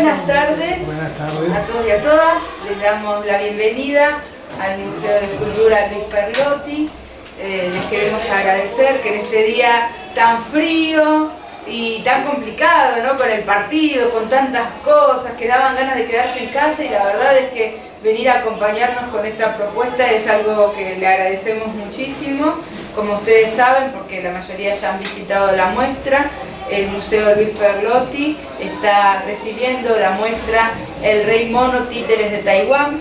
Buenas tardes. Buenas tardes a todos y a todas. Les damos la bienvenida al Museo de Escultura Luis Perlotti. Les queremos agradecer que en este día tan frío y tan complicado, ¿no? Con el partido, con tantas cosas, que daban ganas de quedarse en casa, y la verdad es que venir a acompañarnos con esta propuesta es algo que le agradecemos muchísimo. Como ustedes saben, porque la mayoría ya han visitado la muestra, el Museo Luis Perlotti está recibiendo la muestra El Rey Mono Títeres de Taiwán.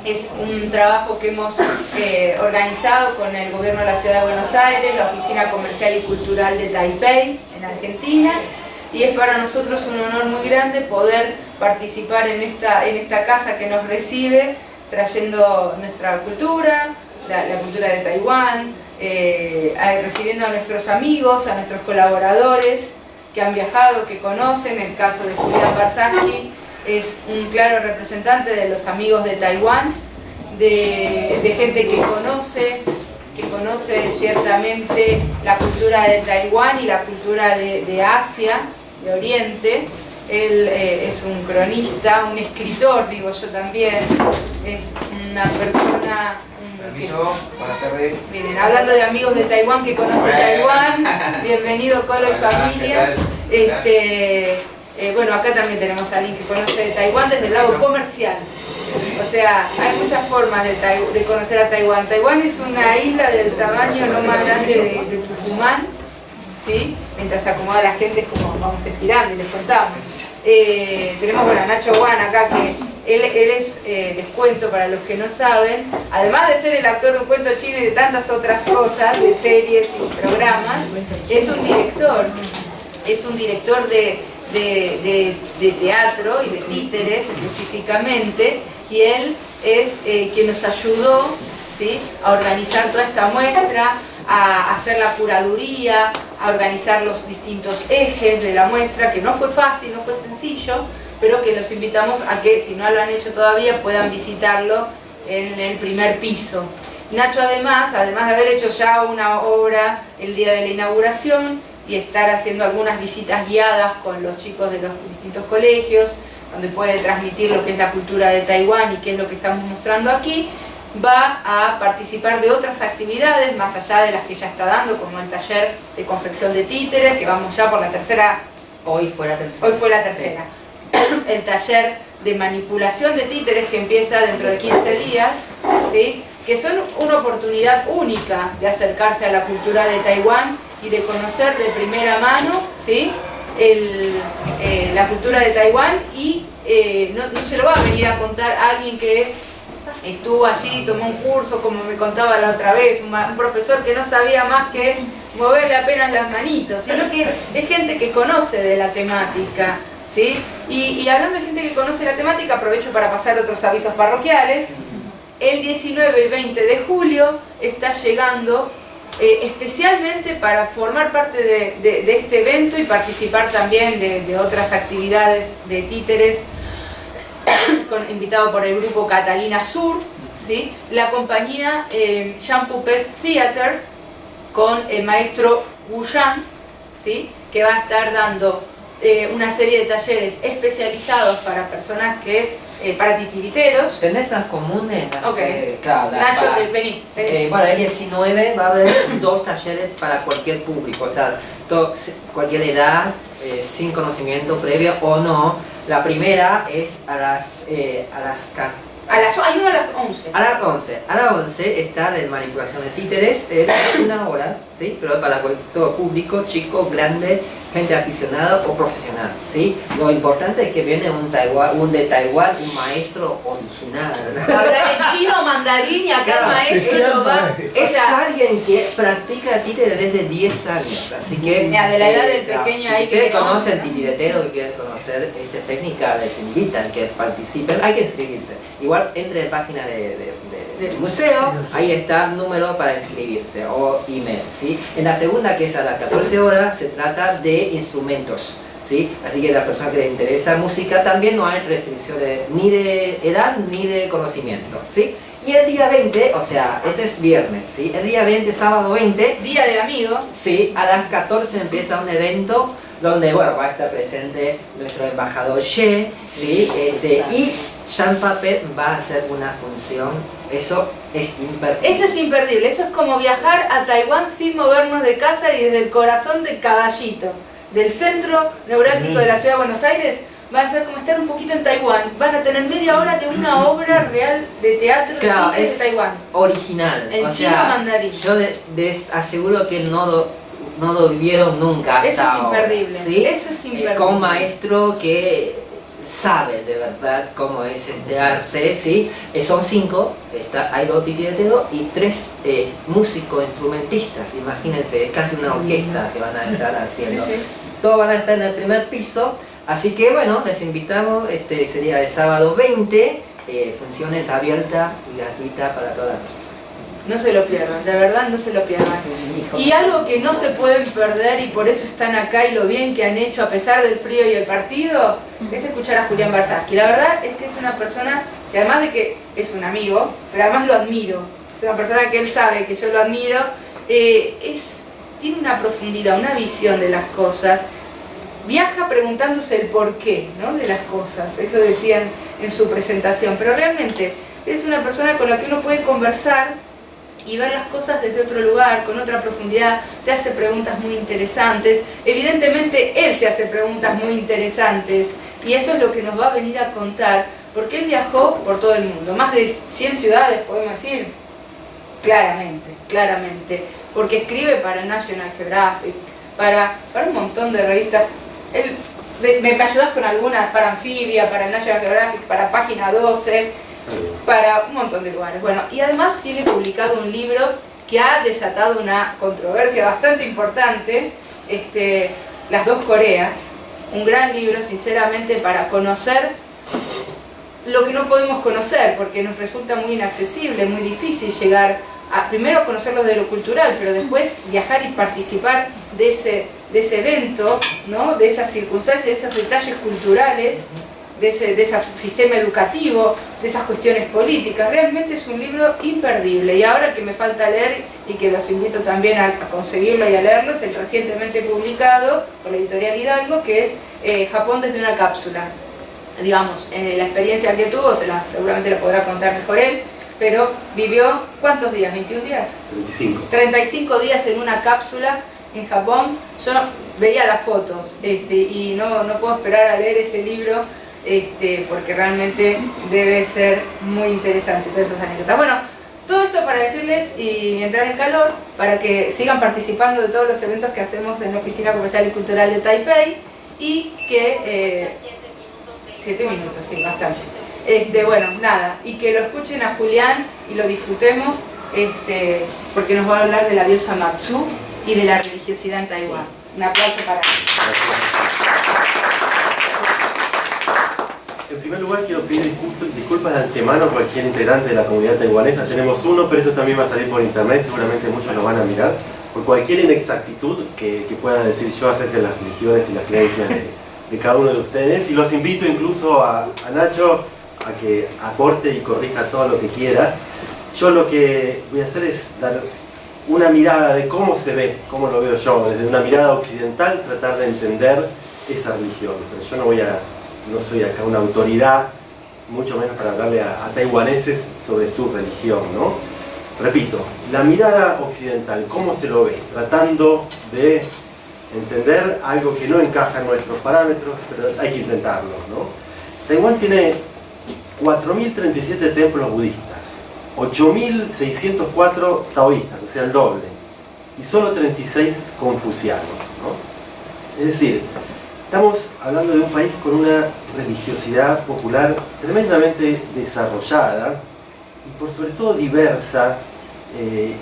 Es un trabajo que hemos organizado con el gobierno de la Ciudad de Buenos Aires, la Oficina Comercial y Cultural de Taipei, en Argentina, y es para nosotros un honor muy grande poder participar en esta casa que nos recibe, trayendo nuestra cultura, la cultura de Taiwán, recibiendo a nuestros amigos, a nuestros colaboradores que han viajado, que conocen. El caso de Julián Barsky es un claro representante de los amigos de Taiwán, de gente que conoce ciertamente la cultura de Taiwán y la cultura de Asia, de Oriente. Él es un cronista, un escritor, digo yo también, es una persona... Permiso, buenas tardes. Miren, hablando de amigos de Taiwán que conoce Taiwán, bienvenido Colo y familia. Bueno, acá también tenemos a alguien que conoce Taiwán desde el lado comercial. O sea, hay muchas formas de conocer a Taiwán. Taiwán es una isla del tamaño no más grande de Tucumán, ¿sí? Mientras se acomoda la gente es como vamos estirando y les contamos. Tenemos a Nacho Wan acá, que él es, les cuento para los que no saben, además de ser el actor de Un Cuento Chino y de tantas otras cosas, de series y programas, es un director de teatro y de títeres específicamente, y él es quien nos ayudó, ¿sí?, a organizar toda esta muestra, a hacer la curaduría, a organizar los distintos ejes de la muestra, que no fue fácil, no fue sencillo, pero que los invitamos a que, si no lo han hecho todavía, puedan visitarlo en el primer piso. Nacho además de haber hecho ya una obra el día de la inauguración y estar haciendo algunas visitas guiadas con los chicos de los distintos colegios, donde puede transmitir lo que es la cultura de Taiwán y qué es lo que estamos mostrando aquí, va a participar de otras actividades más allá de las que ya está dando, como el taller de confección de títeres, que vamos ya por la tercera. Hoy fue la tercera. Sí. El taller de manipulación de títeres, que empieza dentro de 15 días, ¿sí?, que son una oportunidad única de acercarse a la cultura de Taiwán y de conocer de primera mano, ¿sí?, la cultura de Taiwán, y no se lo va a venir a contar alguien que estuvo allí, tomó un curso, como me contaba la otra vez, un profesor que no sabía más que moverle apenas las manitos, sino que es gente que conoce de la temática, ¿sí? Y hablando de gente que conoce la temática, aprovecho para pasar otros avisos parroquiales. El 19 y 20 de julio está llegando especialmente para formar parte de este evento y participar también de otras actividades de títeres, invitado por el grupo Catalina Sur, ¿sí?, la compañía Jean Puppet Theater, con el maestro Wu Yan, ¿sí?, que va a estar dando una serie de talleres especializados para personas para titiriteros. ¿Tenés las comunes? Ok. Claro, Nacho, vení. Bueno, el 19 va a haber 2 talleres para cualquier público, o sea, cualquier edad, sin conocimiento previo o no. La primera es hay uno a las 11. A las 11 está de manipulación de títeres, es una hora, ¿sí?, pero para todo público, chico, grande, gente aficionada o profesional, ¿sí? Lo importante es que viene un de Taiwán, un maestro original. Hablar en chino, mandarín, y acá el maestro va... Es alguien que practica títeres desde 10 años, así que... de la edad del pequeño ahí que conocen titiretero y quieren conocer esta técnica, les invitan que participen, hay que inscribirse. Igual entre en la página del museo, ahí está el número para inscribirse o email, ¿sí? En la segunda, que es a las 14 horas, se trata de instrumentos, ¿sí? Así que a la persona que le interesa música también no hay restricciones ni de edad ni de conocimiento, ¿sí? Y el día 20, o sea, este es viernes, ¿sí? El día 20, sábado 20, Día del Amigo. Sí, a las 14 empieza un evento donde bueno, va a estar presente nuestro embajador Ye, ¿sí? Y Jean Pape va a hacer una función, eso es imperdible. Eso es imperdible, eso es como viajar a Taiwán sin movernos de casa y desde el corazón de Caballito, del centro neurálgico de la ciudad de Buenos Aires. Van a ser como estar un poquito en Taiwán. Van a tener media hora de una obra real de teatro claro, de Taiwán. Original. En chino mandarín. Yo les aseguro que no lo vieron nunca. Eso es imperdible. ¿Sí? Eso es imperdible. Con maestro que sabe de verdad cómo es este arte, ¿sí? Son 5, hay 2 titireteros y 3 músicos, instrumentistas, imagínense, es casi una orquesta que van a estar haciendo. Sí. Todos van a estar en el primer piso. Así que bueno, les invitamos, sería el sábado 20, funciones abiertas y gratuitas para todas las personas. No se lo pierdan, de verdad no se lo pierdan. Y algo que no se pueden perder y por eso están acá y lo bien que han hecho a pesar del frío y el partido, es escuchar a Julián Barsky. La verdad es que es una persona que además de que es un amigo, pero además lo admiro. Es una persona que él sabe que yo lo admiro, tiene una profundidad, una visión de las cosas. Viaja preguntándose el porqué, ¿no?, de las cosas, eso decían en su presentación, pero realmente es una persona con la que uno puede conversar y ver las cosas desde otro lugar, con otra profundidad, te hace preguntas muy interesantes, evidentemente él se hace preguntas muy interesantes y eso es lo que nos va a venir a contar, porque él viajó por todo el mundo, más de 100 ciudades podemos decir, claramente, porque escribe para National Geographic, para un montón de revistas. Me ayudas con algunas, para Anfibia, para National Geographic, para Página 12, para un montón de lugares. Bueno, y además tiene publicado un libro que ha desatado una controversia bastante importante, Las dos Coreas, un gran libro sinceramente para conocer lo que no podemos conocer, porque nos resulta muy inaccesible, muy difícil llegar primero a conocerlo de lo cultural, pero después viajar y participar de ese evento, ¿no?, de esas circunstancias, de esos detalles culturales, de ese sistema educativo, de esas cuestiones políticas. Realmente es un libro imperdible. Y ahora el que me falta leer, y que los invito también a conseguirlo y a leerlo, es el recientemente publicado por la editorial Hidalgo, que es Japón desde una cápsula. Digamos, la experiencia que tuvo, seguramente la podrá contar mejor él, pero vivió, ¿cuántos días? ¿21 días? 35. 35 días en una cápsula en Japón. Yo veía las fotos y no puedo esperar a leer ese libro porque realmente debe ser muy interesante todas esas anécdotas. Bueno, todo esto para decirles y entrar en calor, para que sigan participando de todos los eventos que hacemos en la Oficina Comercial y Cultural de Taipei y que... 7 minutos, sí, bastante. Bueno, nada, y que lo escuchen a Julián y lo disfrutemos, porque nos va a hablar de la diosa Matsu y de la religiosidad en Taiwán. Sí. Un aplauso para él. En primer lugar quiero pedir disculpas de antemano a cualquier integrante de la comunidad taiwanesa. Tenemos uno, pero esto también va a salir por internet, seguramente muchos lo van a mirar. Por cualquier inexactitud que pueda decir yo acerca de las religiones y las creencias de cada uno de ustedes. Y los invito incluso a Nacho a que aporte y corrija todo lo que quiera. Yo lo que voy a hacer es dar una mirada de cómo se ve, cómo lo veo yo, desde una mirada occidental, tratar de entender esa religión. Pero yo no soy acá una autoridad, mucho menos para hablarle a taiwaneses sobre su religión, ¿no? Repito, la mirada occidental, ¿cómo se lo ve? Tratando de entender algo que no encaja en nuestros parámetros, pero hay que intentarlo, ¿no? Taiwán tiene 4.037 templos budistas, 8.604 taoístas, o sea el doble, y solo 36 confucianos, ¿no? Es decir, estamos hablando de un país con una religiosidad popular tremendamente desarrollada y por sobre todo diversa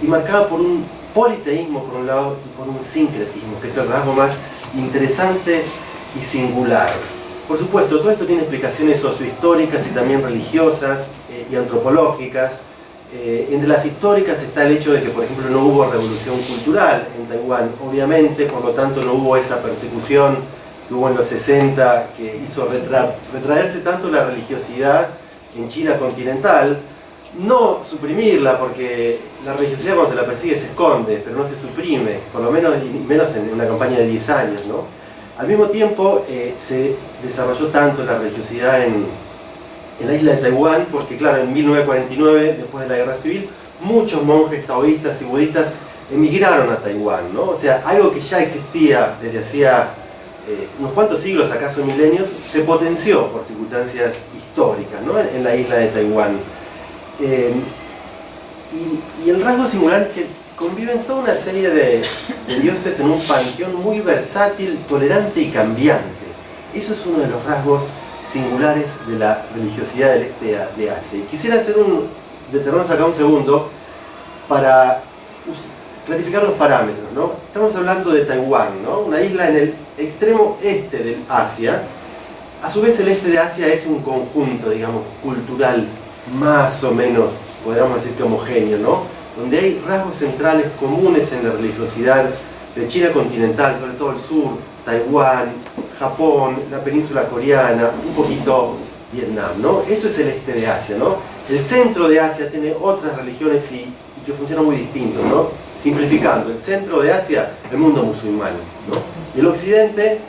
y marcada por un politeísmo por un lado y por un sincretismo, que es el rasgo más interesante y singular. Por supuesto, todo esto tiene explicaciones sociohistóricas y también religiosas y antropológicas. Entre las históricas está el hecho de que, por ejemplo, no hubo revolución cultural en Taiwán, obviamente, por lo tanto no hubo esa persecución que hubo en los 60 que hizo retraerse tanto la religiosidad en China continental. No suprimirla, porque la religiosidad cuando se la persigue se esconde, pero no se suprime, por lo menos, y menos en una campaña de 10 años, ¿no? Al mismo tiempo se desarrolló tanto la religiosidad en la isla de Taiwán, porque claro, en 1949, después de la guerra civil, muchos monjes taoístas y budistas emigraron a Taiwán, ¿no? O sea, algo que ya existía desde hacía unos cuantos siglos, acaso milenios, se potenció por circunstancias históricas, ¿no? En la isla de Taiwán. Y el rasgo singular es que conviven toda una serie de dioses en un panteón muy versátil, tolerante y cambiante. Eso es uno de los rasgos singulares de la religiosidad del este de Asia. Y quisiera detenernos acá un segundo para clarificar los parámetros, ¿no? Estamos hablando de Taiwán, ¿no? Una isla en el extremo este del Asia. A su vez el este de Asia es un conjunto, digamos, cultural más o menos, podríamos decir que homogéneo, ¿no? Donde hay rasgos centrales comunes en la religiosidad de China continental, sobre todo el sur, Taiwán, Japón, la península coreana, un poquito Vietnam, ¿no? Eso es el este de Asia, ¿no? El centro de Asia tiene otras religiones y que funcionan muy distinto, ¿no? Simplificando, el centro de Asia, el mundo musulmán, ¿no? Y el occidente,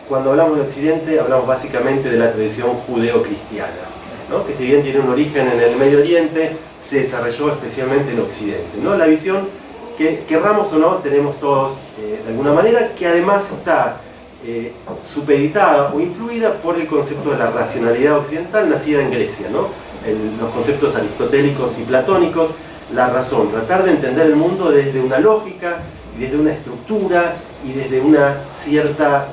cuando hablamos de occidente, hablamos básicamente de la tradición judeo-cristiana, ¿no? Que si bien tiene un origen en el Medio Oriente, se desarrolló especialmente en Occidente, ¿no? La visión que querramos o no tenemos todos de alguna manera, que además está supeditada o influida por el concepto de la racionalidad occidental nacida en Grecia, ¿no? Los conceptos aristotélicos y platónicos, la razón, tratar de entender el mundo desde una lógica, desde una estructura y desde una cierta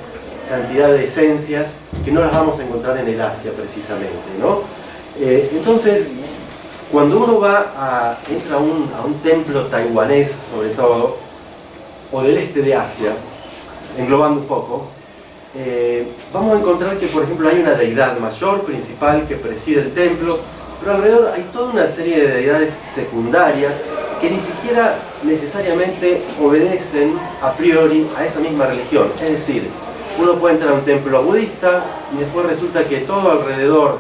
cantidad de esencias que no las vamos a encontrar en el Asia precisamente, ¿no? Entonces, cuando uno entra a un templo taiwanés, sobre todo, o del este de Asia, englobando un poco, vamos a encontrar que, por ejemplo, hay una deidad mayor, principal, que preside el templo, pero alrededor hay toda una serie de deidades secundarias que ni siquiera necesariamente obedecen a priori a esa misma religión. Es decir, uno puede entrar a un templo budista y después resulta que todo alrededor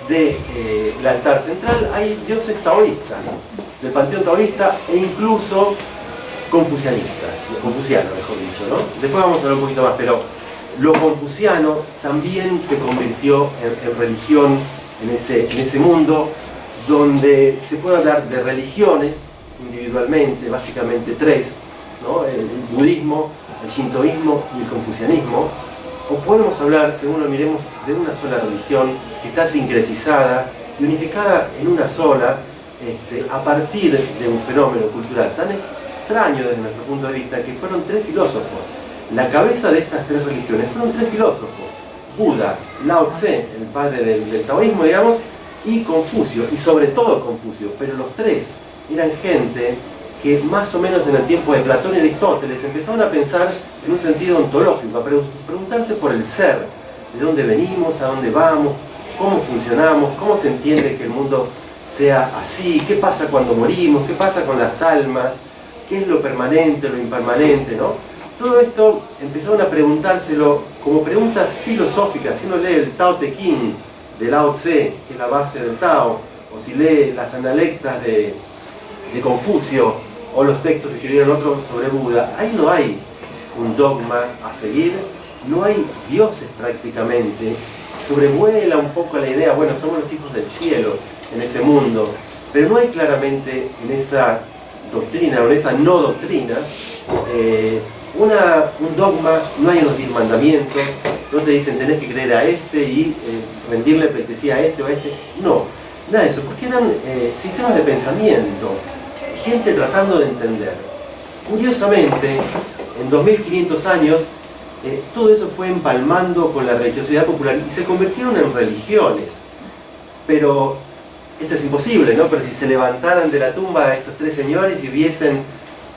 del altar central hay dioses taoístas, del panteón taoísta e incluso confucianos, mejor dicho, ¿no? Después vamos a hablar un poquito más, pero lo confuciano también se convirtió en religión en ese mundo, donde se puede hablar de religiones individualmente, básicamente tres, ¿no? El budismo, el shintoísmo y el confucianismo. O podemos hablar, según lo miremos, de una sola religión que está sincretizada y unificada en una sola, a partir de un fenómeno cultural tan extraño desde nuestro punto de vista, que fueron tres filósofos. La cabeza de estas tres religiones fueron tres filósofos: Buda, Lao Tse, el padre del taoísmo, digamos, y Confucio, y sobre todo Confucio. Pero los tres eran gente que más o menos en el tiempo de Platón y Aristóteles empezaron a pensar en un sentido ontológico, a preguntarse por el ser, de dónde venimos, a dónde vamos, cómo funcionamos, cómo se entiende que el mundo sea así, qué pasa cuando morimos, qué pasa con las almas, qué es lo permanente, lo impermanente, ¿no? Todo esto empezaron a preguntárselo como preguntas filosóficas. Si uno lee el Tao Te Ching de Lao Tse, que es la base del Tao, o si lee las analectas de Confucio, o los textos que escribieron otros sobre Buda, ahí no hay un dogma a seguir, no hay dioses prácticamente, sobrevuela un poco la idea, bueno, somos los hijos del cielo en ese mundo, pero no hay claramente en esa doctrina o en esa no doctrina un dogma, no hay unos 10 mandamientos, no te dicen tenés que creer a este y rendirle pleitesía a este o a este, no, nada de eso, porque eran sistemas de pensamiento, gente tratando de entender. Curiosamente, en 2500 años, todo eso fue empalmando con la religiosidad popular y se convirtieron en religiones. Pero esto es imposible, ¿no? Pero si se levantaran de la tumba estos tres señores y viesen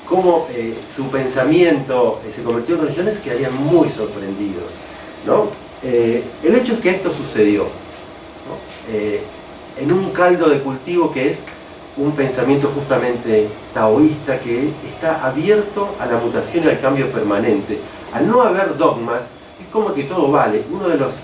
cómo su pensamiento se convirtió en religiones, quedarían muy sorprendidos, ¿no? El hecho es que esto sucedió, ¿no? En un caldo de cultivo que es un pensamiento justamente taoísta que está abierto a la mutación y al cambio permanente. Al no haber dogmas, es como que todo vale. Uno de los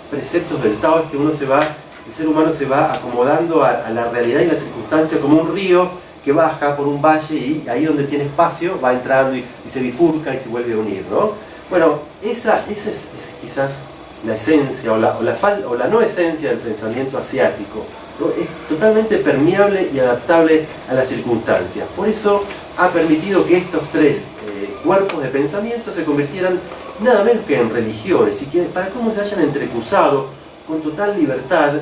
preceptos del Tao es que el ser humano se va acomodando a la realidad y la circunstancia como un río que baja por un valle y ahí donde tiene espacio va entrando y se bifurca y se vuelve a unir, ¿no? Bueno, esa es quizás la esencia o la no esencia del pensamiento asiático, ¿no? Es totalmente permeable y adaptable a las circunstancias. Por eso ha permitido que estos tres cuerpos de pensamiento se convirtieran nada menos que en religiones, y que para cómo se hayan entrecruzado con total libertad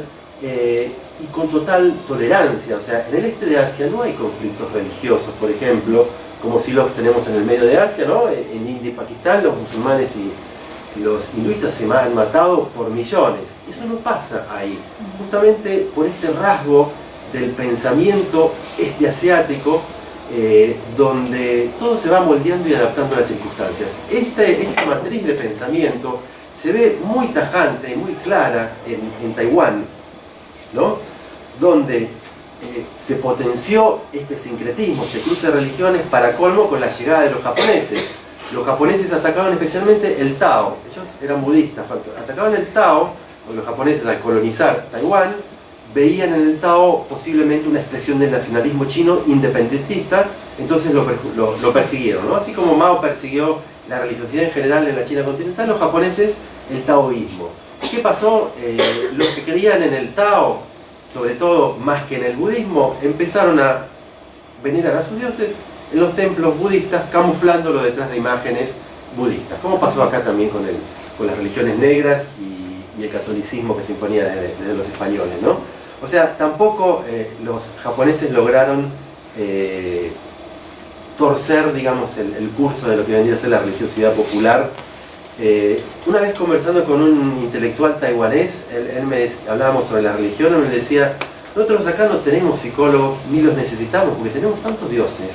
y con total tolerancia. O sea, en el este de Asia no hay conflictos religiosos, por ejemplo, como si los tenemos en el medio de Asia, ¿no? En India y Pakistán los musulmanes y los hinduistas se han matado por millones. Eso no pasa ahí, justamente por este rasgo del pensamiento este asiático, donde todo se va moldeando y adaptando a las circunstancias. Esta matriz de pensamiento se ve muy tajante y muy clara en Taiwán, ¿no? Donde se potenció este sincretismo, este cruce de religiones, para colmo con la llegada de los japoneses. Los japoneses atacaban especialmente el Tao. Ellos eran budistas, atacaban el Tao, porque los japoneses, al colonizar Taiwán, veían en el Tao posiblemente una expresión del nacionalismo chino independentista, entonces lo persiguieron, ¿no? Así como Mao persiguió la religiosidad en general en la China continental, los japoneses el taoísmo. ¿Qué pasó? Los que creían en el Tao, sobre todo más que en el budismo, empezaron a venerar a sus dioses en los templos budistas, camuflándolo detrás de imágenes budistas, como pasó acá también con las religiones negras y el catolicismo que se imponía desde los españoles, ¿no? O sea, tampoco los japoneses lograron torcer, digamos, el curso de lo que vendría a ser la religiosidad popular. Una vez conversando con un intelectual taiwanés, hablábamos sobre la religión, él me decía: nosotros acá no tenemos psicólogos, ni los necesitamos, porque tenemos tantos dioses,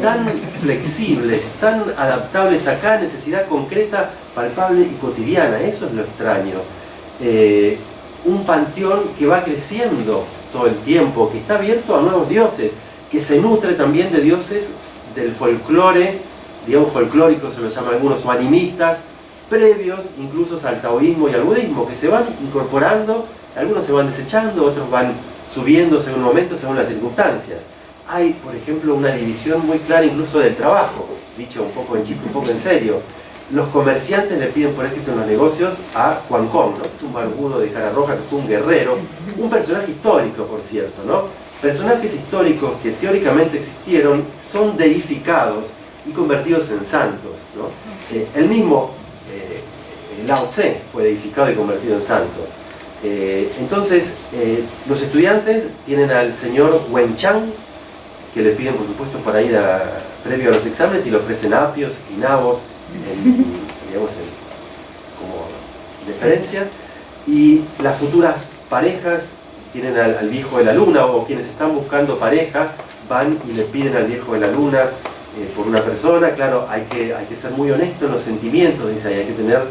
tan flexibles, tan adaptables a cada necesidad concreta, palpable y cotidiana. Eso es lo extraño. Un panteón que va creciendo todo el tiempo, que está abierto a nuevos dioses, que se nutre también de dioses del folclore, digamos folclórico se lo llaman algunos, o animistas, previos incluso al taoísmo y al budismo, que se van incorporando. Algunos se van desechando, otros van subiendo según momentos, según las circunstancias. Hay, por ejemplo, una división muy clara incluso del trabajo, dicho un poco en chiste, un poco en serio. Los comerciantes le piden por éxito en los negocios a Quan Cong, ¿no? Es un barbudo de cara roja que fue un guerrero, un personaje histórico, por cierto, ¿no? Personajes históricos que teóricamente existieron son deificados y convertidos en santos, ¿no? El mismo Lao Tse fue deificado y convertido en santo. Entonces, los estudiantes tienen al señor Wen Chang, que le piden por supuesto para ir previo a los exámenes, y le ofrecen apios y nabos, como deferencia. Y las futuras parejas tienen al viejo de la luna, o quienes están buscando pareja van y le piden al viejo de la luna por una persona. Claro, hay que ser muy honesto en los sentimientos, dice, hay que tener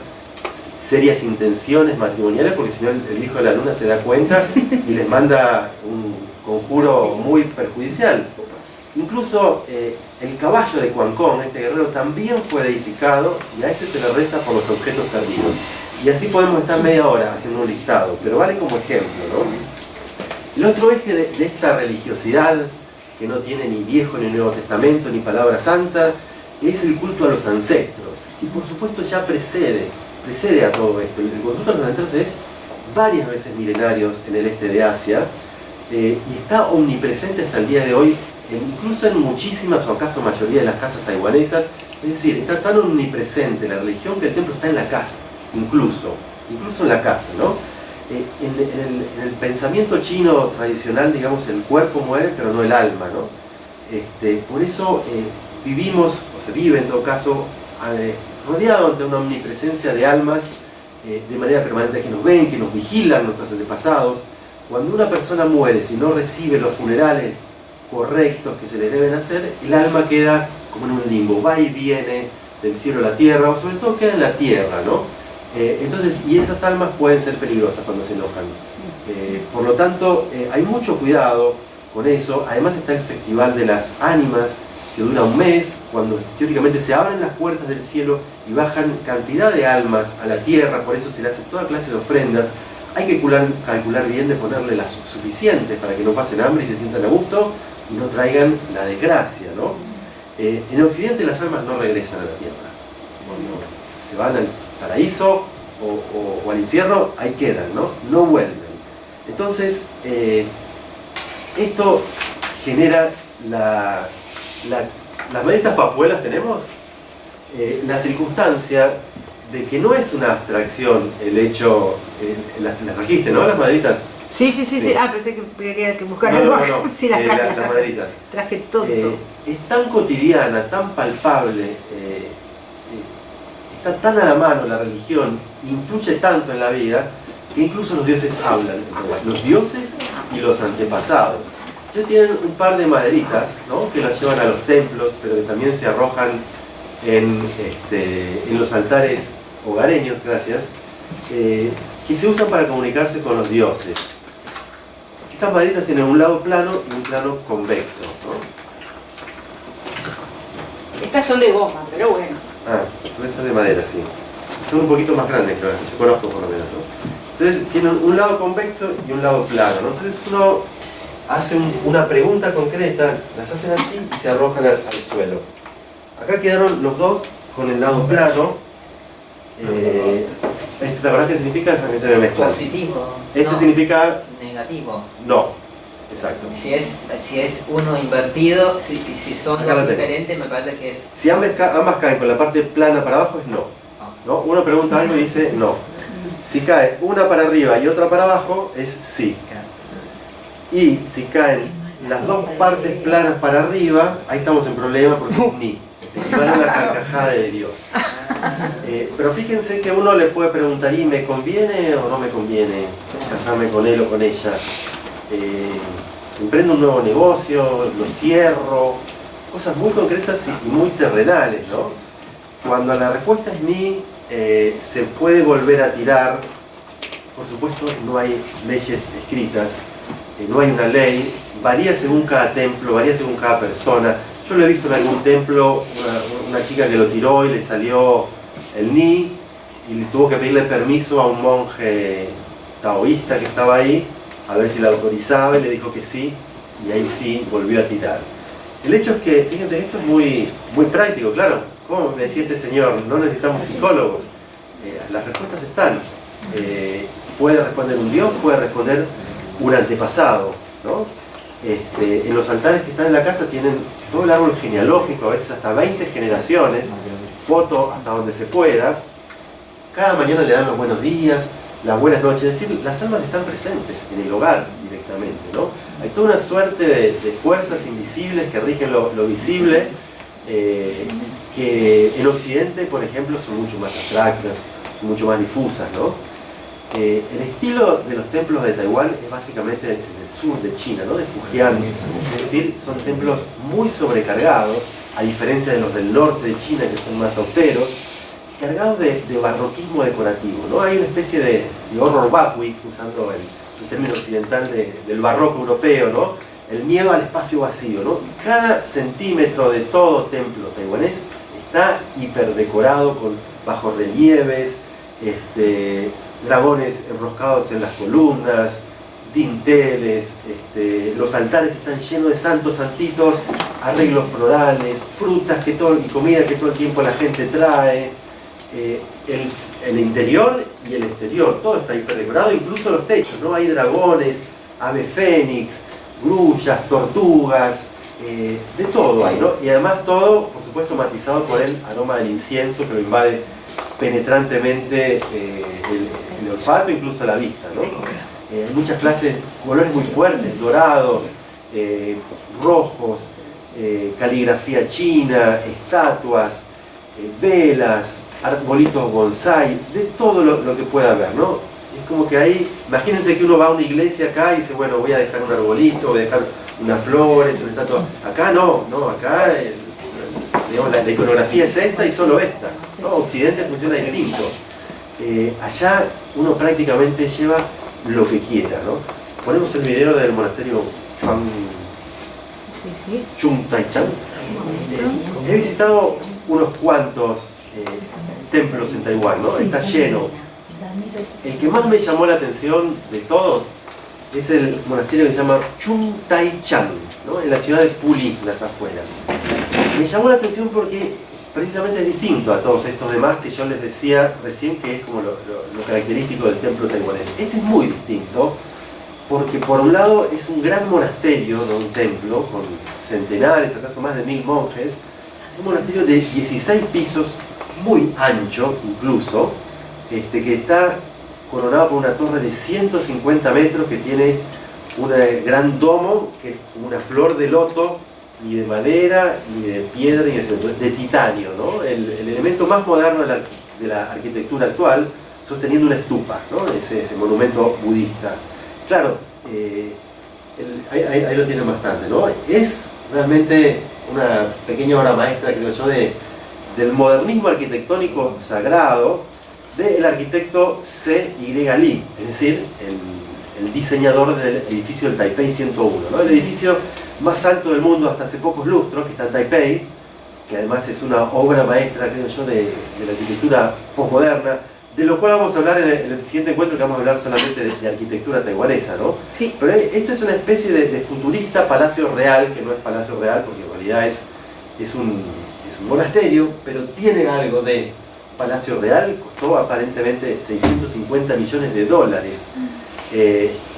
serias intenciones matrimoniales, porque si no el hijo de la luna se da cuenta y les manda un conjuro muy perjudicial. Incluso el caballo de Quan Cong, este guerrero, también fue deificado, y a ese se le reza por los objetos perdidos. Y así podemos estar media hora haciendo un listado, pero vale como ejemplo, ¿no? El otro eje de esta religiosidad, que no tiene ni Viejo ni Nuevo Testamento ni palabra santa, es el culto a los ancestros, y por supuesto ya precede a todo esto. El culto a los ancestros es varias veces milenarios en el este de Asia, y está omnipresente hasta el día de hoy, incluso en muchísimas o acaso mayoría de las casas taiwanesas. Es decir, está tan omnipresente la religión que el templo está en la casa, incluso en la casa, ¿no? En el pensamiento chino tradicional, digamos, el cuerpo muere, pero no el alma, ¿no? Por eso vivimos, o se vive en todo caso, rodeado ante una omnipresencia de almas de manera permanente, que nos ven, que nos vigilan nuestros antepasados. Cuando una persona muere, si no recibe los funerales correctos que se le deben hacer, el alma queda como en un limbo, va y viene del cielo a la tierra, o sobre todo queda en la tierra, ¿no? Entonces, y esas almas pueden ser peligrosas cuando se enojan. Por lo tanto, hay mucho cuidado con eso. Además está el Festival de las Ánimas, que dura un mes, cuando teóricamente se abren las puertas del cielo y bajan cantidad de almas a la tierra. Por eso se le hace toda clase de ofrendas. Hay que calcular bien de ponerle las suficientes para que no pasen hambre y se sientan a gusto y no traigan la desgracia, ¿no? En Occidente las almas no regresan a la tierra. cuando se van al paraíso o al infierno, ahí quedan, ¿no? No vuelven. Entonces, esto genera las maderitas papuelas tenemos la circunstancia de que no es una abstracción el hecho, las trajiste, ¿no? Las maderitas. Sí. Ah, pensé que quería que buscara no, algo. Sí, las traje. Las maderitas. Traje todo. Es tan cotidiana, tan palpable, está tan a la mano la religión, influye tanto en la vida, que incluso los dioses hablan, los dioses y los antepasados. Ellos tienen un par de maderitas, ¿no? Que las llevan a los templos, pero que también se arrojan en los altares hogareños, gracias, que se usan para comunicarse con los dioses. Estas maderitas tienen un lado plano y un plano convexo, ¿no? Estas son de goma, pero bueno. Ah, pueden ser de madera, sí. Son un poquito más grandes, creo, yo conozco por lo menos, ¿no? Entonces tienen un lado convexo y un lado plano, ¿no? Entonces uno hace una pregunta concreta, las hacen así y se arrojan al suelo. Acá quedaron los dos con el lado plano. ¿Te acordás qué significa? También se me mezcla. Positivo. Este no, significa... negativo. No, exacto. Si es uno invertido, si son Acá dos diferentes, me parece que es... Si ambas caen con la parte plana para abajo, es no. ¿No? Uno pregunta algo y dice no. Si cae una para arriba y otra para abajo, es sí. Y si caen las dos partes planas para arriba, ahí estamos en problema porque es ni. Equivale a una carcajada de Dios. Pero fíjense que uno le puede preguntar, ¿y me conviene o no me conviene casarme con él o con ella? Emprendo un nuevo negocio, lo cierro, cosas muy concretas y muy terrenales, ¿no? Cuando la respuesta es ni, se puede volver a tirar. Por supuesto, no hay leyes escritas, no hay una ley, varía según cada templo, varía según cada persona. Yo lo he visto en algún templo, una chica que lo tiró y le salió el ni, y tuvo que pedirle permiso a un monje taoísta que estaba ahí, a ver si la autorizaba, y le dijo que sí, y ahí sí volvió a tirar. El hecho es que, fíjense, esto es muy práctico, claro. Como me decía este señor, no necesitamos psicólogos. Las respuestas están. Puede responder un dios, puede responder un antepasado, ¿no? En los altares que están en la casa tienen todo el árbol genealógico, a veces hasta 20 generaciones, foto hasta donde se pueda. Cada mañana le dan los buenos días, las buenas noches, es decir, las almas están presentes en el hogar directamente, ¿no? Hay toda una suerte de fuerzas invisibles que rigen lo visible, que en Occidente, por ejemplo, son mucho más abstractas, son mucho más difusas, ¿no? El estilo de los templos de Taiwán es básicamente del sur de China, ¿no? De Fujian, es decir, son templos muy sobrecargados, a diferencia de los del norte de China, que son más austeros, cargados de barroquismo decorativo, ¿no? Hay una especie de horror vacui, usando el término occidental del barroco europeo, ¿no? El miedo al espacio vacío, ¿no? Cada centímetro de todo templo taiwanés está hiperdecorado con bajorrelieves, dragones enroscados en las columnas, dinteles, los altares están llenos de santos, santitos, arreglos florales, frutas y comida que todo el tiempo la gente trae. El interior y el exterior, todo está hiperdecorado, incluso los techos, ¿no? Hay dragones, ave fénix, grullas, tortugas, de todo hay, ¿no? Y además todo, por supuesto, matizado por el aroma del incienso que lo invade penetrantemente el olfato, incluso la vista, ¿no? Hay muchas clases, colores muy fuertes, dorados, rojos, caligrafía china, estatuas, velas, arbolitos bonsai, de todo lo que pueda haber, ¿no? Es como que ahí, imagínense que uno va a una iglesia acá y dice, bueno, voy a dejar un arbolito, voy a dejar unas flores, una estatua. Acá no, acá digamos, la iconografía es esta y solo esta, ¿no? Occidente funciona distinto. Allá uno prácticamente lleva lo que quiera, ¿no? Ponemos el video del monasterio Chung Tai Chan. He visitado unos cuantos templos en Taiwán, ¿no? Está lleno. El que más me llamó la atención de todos es el monasterio que se llama Chung Tai Chan, ¿no? En la ciudad de Puli, las afueras. Me llamó la atención porque precisamente es distinto a todos estos demás que yo les decía recién, que es como lo característico del templo taiwanés. Este es muy distinto porque por un lado es un gran monasterio, no un templo, con centenares, acaso más de 1000 monjes, un monasterio de 16 pisos, muy ancho incluso, que está coronado por una torre de 150 metros que tiene un gran domo, que es como una flor de loto, ni de madera, ni de piedra, ni de cemento, de titanio, ¿no? El elemento más moderno de la arquitectura actual, sosteniendo una estupa, ¿no? Ese monumento budista. Claro, ahí lo tienen bastante, ¿no? Es realmente una pequeña obra maestra, creo yo, del modernismo arquitectónico sagrado del arquitecto C.Y. Lee, es decir, el diseñador del edificio del Taipei 101, ¿no? El edificio más alto del mundo hasta hace pocos lustros, que está en Taipei, que además es una obra maestra, creo yo, de la arquitectura posmoderna, de lo cual vamos a hablar en el siguiente encuentro, que vamos a hablar solamente de arquitectura taiwanesa, ¿no? Sí. Pero esto es una especie de futurista palacio real, que no es palacio real, porque en realidad es un monasterio, pero tiene algo de palacio real. Costó aparentemente $650 millones.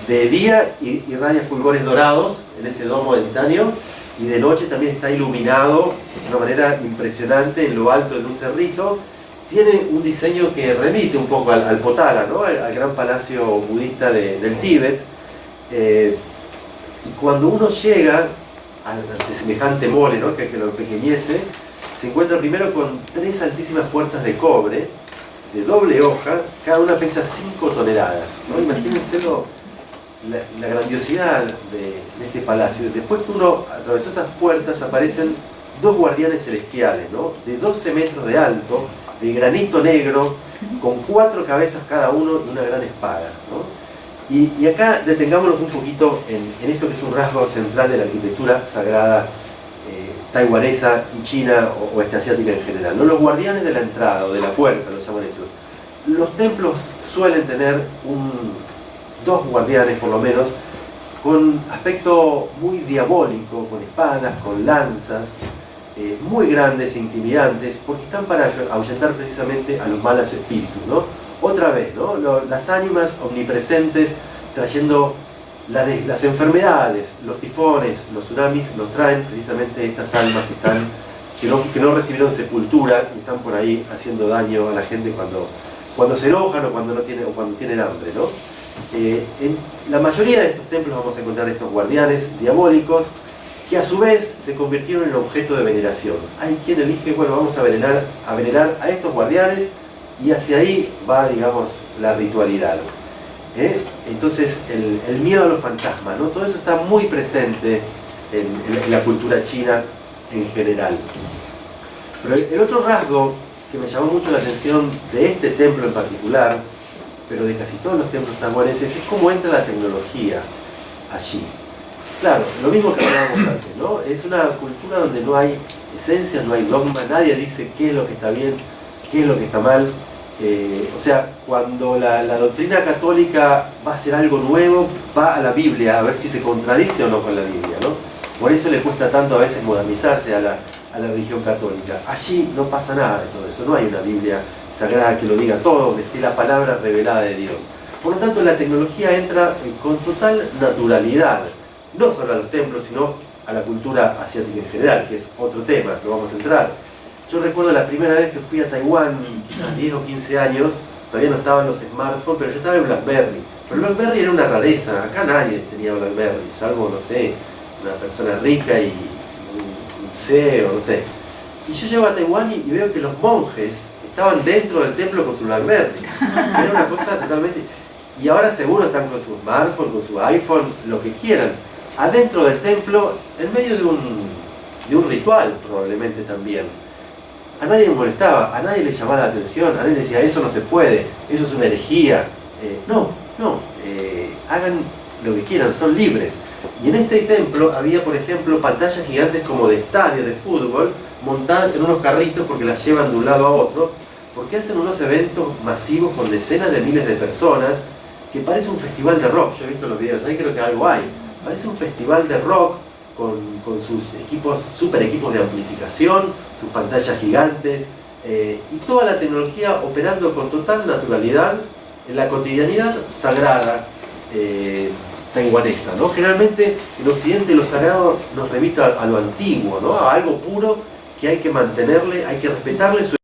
De día irradia fulgores dorados en ese domo de titanio, y de noche también está iluminado de una manera impresionante en lo alto de un cerrito. Tiene un diseño que remite un poco al Potala, ¿no? Al gran palacio budista del Tíbet. Y cuando uno llega ante semejante mole, ¿no? que lo empequeñece, se encuentra primero con 3 altísimas puertas de cobre, de doble hoja, cada una pesa 5 toneladas, ¿no? Imagínense la grandiosidad de este palacio. Después que uno atravesó esas puertas, aparecen 2 guardianes celestiales, ¿no? De 12 metros de alto, de granito negro, con 4 cabezas cada uno y una gran espada, ¿no? Y acá detengámonos un poquito en esto que es un rasgo central de la arquitectura sagrada taiwanesa y china o asiática en general, ¿no? Los guardianes de la entrada o de la puerta, los llaman esos. Los templos suelen tener 2 guardianes por lo menos, con aspecto muy diabólico, con espadas, con lanzas, muy grandes e intimidantes, porque están para ahuyentar precisamente a los malos espíritus, ¿no? Otra vez, ¿no? Las ánimas omnipresentes trayendo las enfermedades, los tifones, los tsunamis, los traen precisamente estas almas que no recibieron sepultura y están por ahí haciendo daño a la gente cuando se enojan o cuando tienen hambre, ¿no? En la mayoría de estos templos vamos a encontrar estos guardianes diabólicos que a su vez se convirtieron en objeto de veneración. Hay quien elige, bueno, vamos a venerar a estos guardianes, y hacia ahí va, digamos, la ritualidad. Entonces el miedo a los fantasmas, ¿no? Todo eso está muy presente en la cultura china en general. Pero el otro rasgo que me llamó mucho la atención de este templo en particular, pero de casi todos los templos taiwaneses, es cómo entra la tecnología allí. Claro, lo mismo que hablábamos antes, ¿no? Es una cultura donde no hay esencias, no hay dogma, nadie dice qué es lo que está bien, qué es lo que está mal. O sea, cuando la doctrina católica va a hacer algo nuevo, va a la Biblia a ver si se contradice o no con la Biblia, ¿no? Por eso le cuesta tanto a veces modernizarse a la religión católica. Allí no pasa nada de todo eso, no hay una Biblia sagrada que lo diga todo, donde esté la palabra revelada de Dios. Por lo tanto, la tecnología entra con total naturalidad, no solo a los templos, sino a la cultura asiática en general, que es otro tema, no vamos a entrar. Yo recuerdo la primera vez que fui a Taiwán, quizás 10 o 15 años, todavía no estaban los smartphones, pero ya estaba el BlackBerry. Pero el BlackBerry era una rareza, acá nadie tenía BlackBerry, salvo, no sé, una persona rica y un CEO, no sé. Y yo llego a Taiwán y veo que los monjes estaban dentro del templo con su BlackBerry. Era una cosa totalmente... Y ahora seguro están con su smartphone, con su iPhone, lo que quieran. Adentro del templo, en medio de un ritual probablemente también. A nadie le molestaba, a nadie le llamaba la atención, a nadie le decía, eso no se puede, eso es una herejía. No, hagan lo que quieran, son libres. Y en este templo había, por ejemplo, pantallas gigantes como de estadio de fútbol, montadas en unos carritos porque las llevan de un lado a otro, porque hacen unos eventos masivos con decenas de miles de personas, que parece un festival de rock. Yo he visto los videos, ahí creo que algo hay. Parece un festival de rock con sus equipos, super equipos de amplificación, sus pantallas gigantes, y toda la tecnología operando con total naturalidad en la cotidianidad sagrada taiwanesa, ¿no? Generalmente en Occidente lo sagrado nos remite a lo antiguo, ¿no? A algo puro que hay que mantenerle, hay que respetarle su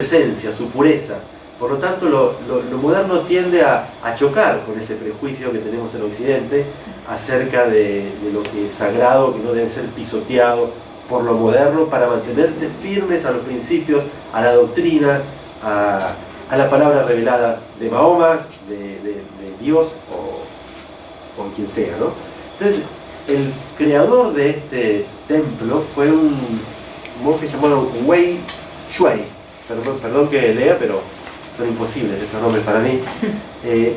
esencia, su pureza. Por lo tanto, lo moderno tiende a chocar con ese prejuicio que tenemos en Occidente acerca de lo que es sagrado, que no debe ser pisoteado por lo moderno, para mantenerse firmes a los principios, a la doctrina, a la palabra revelada de Mahoma, de Dios o quien sea, ¿no? Entonces, el creador de este templo fue un monje llamado Wei Shui. Perdón que lea, pero son imposibles estos nombres para mí.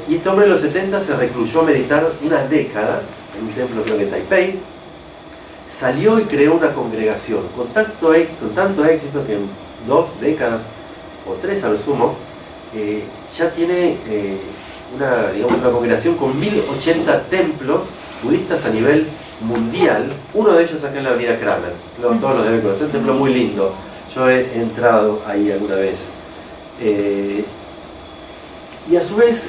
Y este hombre en los 70 se recluyó a meditar una década en un templo, creo que en Taipei. Salió y creó una congregación con tanto éxito que en 2 décadas o 3 a lo sumo ya tiene una congregación con 1080 templos budistas a nivel mundial. Uno de ellos acá en la avenida Kramer, todos los deben conocer, un templo muy lindo. Yo he entrado ahí alguna vez. Y a su vez,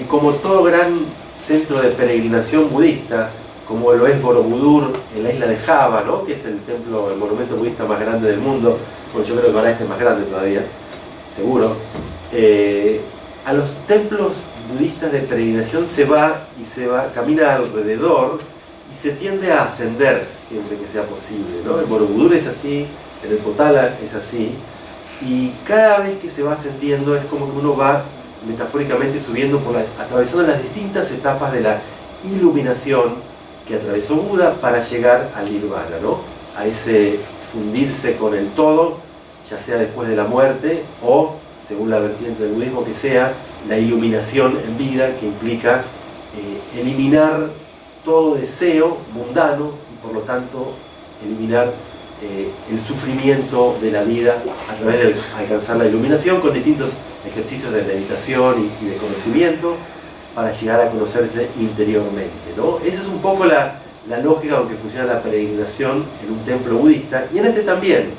como todo gran centro de peregrinación budista, como lo es Borobudur en la isla de Java, ¿no? Que es el templo, el monumento budista más grande del mundo, bueno, yo creo que ahora este es más grande todavía, seguro. A los templos budistas de peregrinación se va, camina alrededor y se tiende a ascender siempre que sea posible, ¿no? El Borobudur es así, en el Potala es así, y cada vez que se va ascendiendo es como que uno va metafóricamente subiendo, atravesando las distintas etapas de la iluminación que atravesó Buda para llegar al Nirvana, ¿no? A ese fundirse con el todo, ya sea después de la muerte o, según la vertiente del budismo que sea, la iluminación en vida, que implica eliminar todo deseo mundano y por lo tanto eliminar el sufrimiento de la vida a través de alcanzar la iluminación con distintos ejercicios de meditación y de conocimiento para llegar a conocerse interiormente, ¿no? Esa es un poco la lógica con que funciona la peregrinación en un templo budista, y en este también,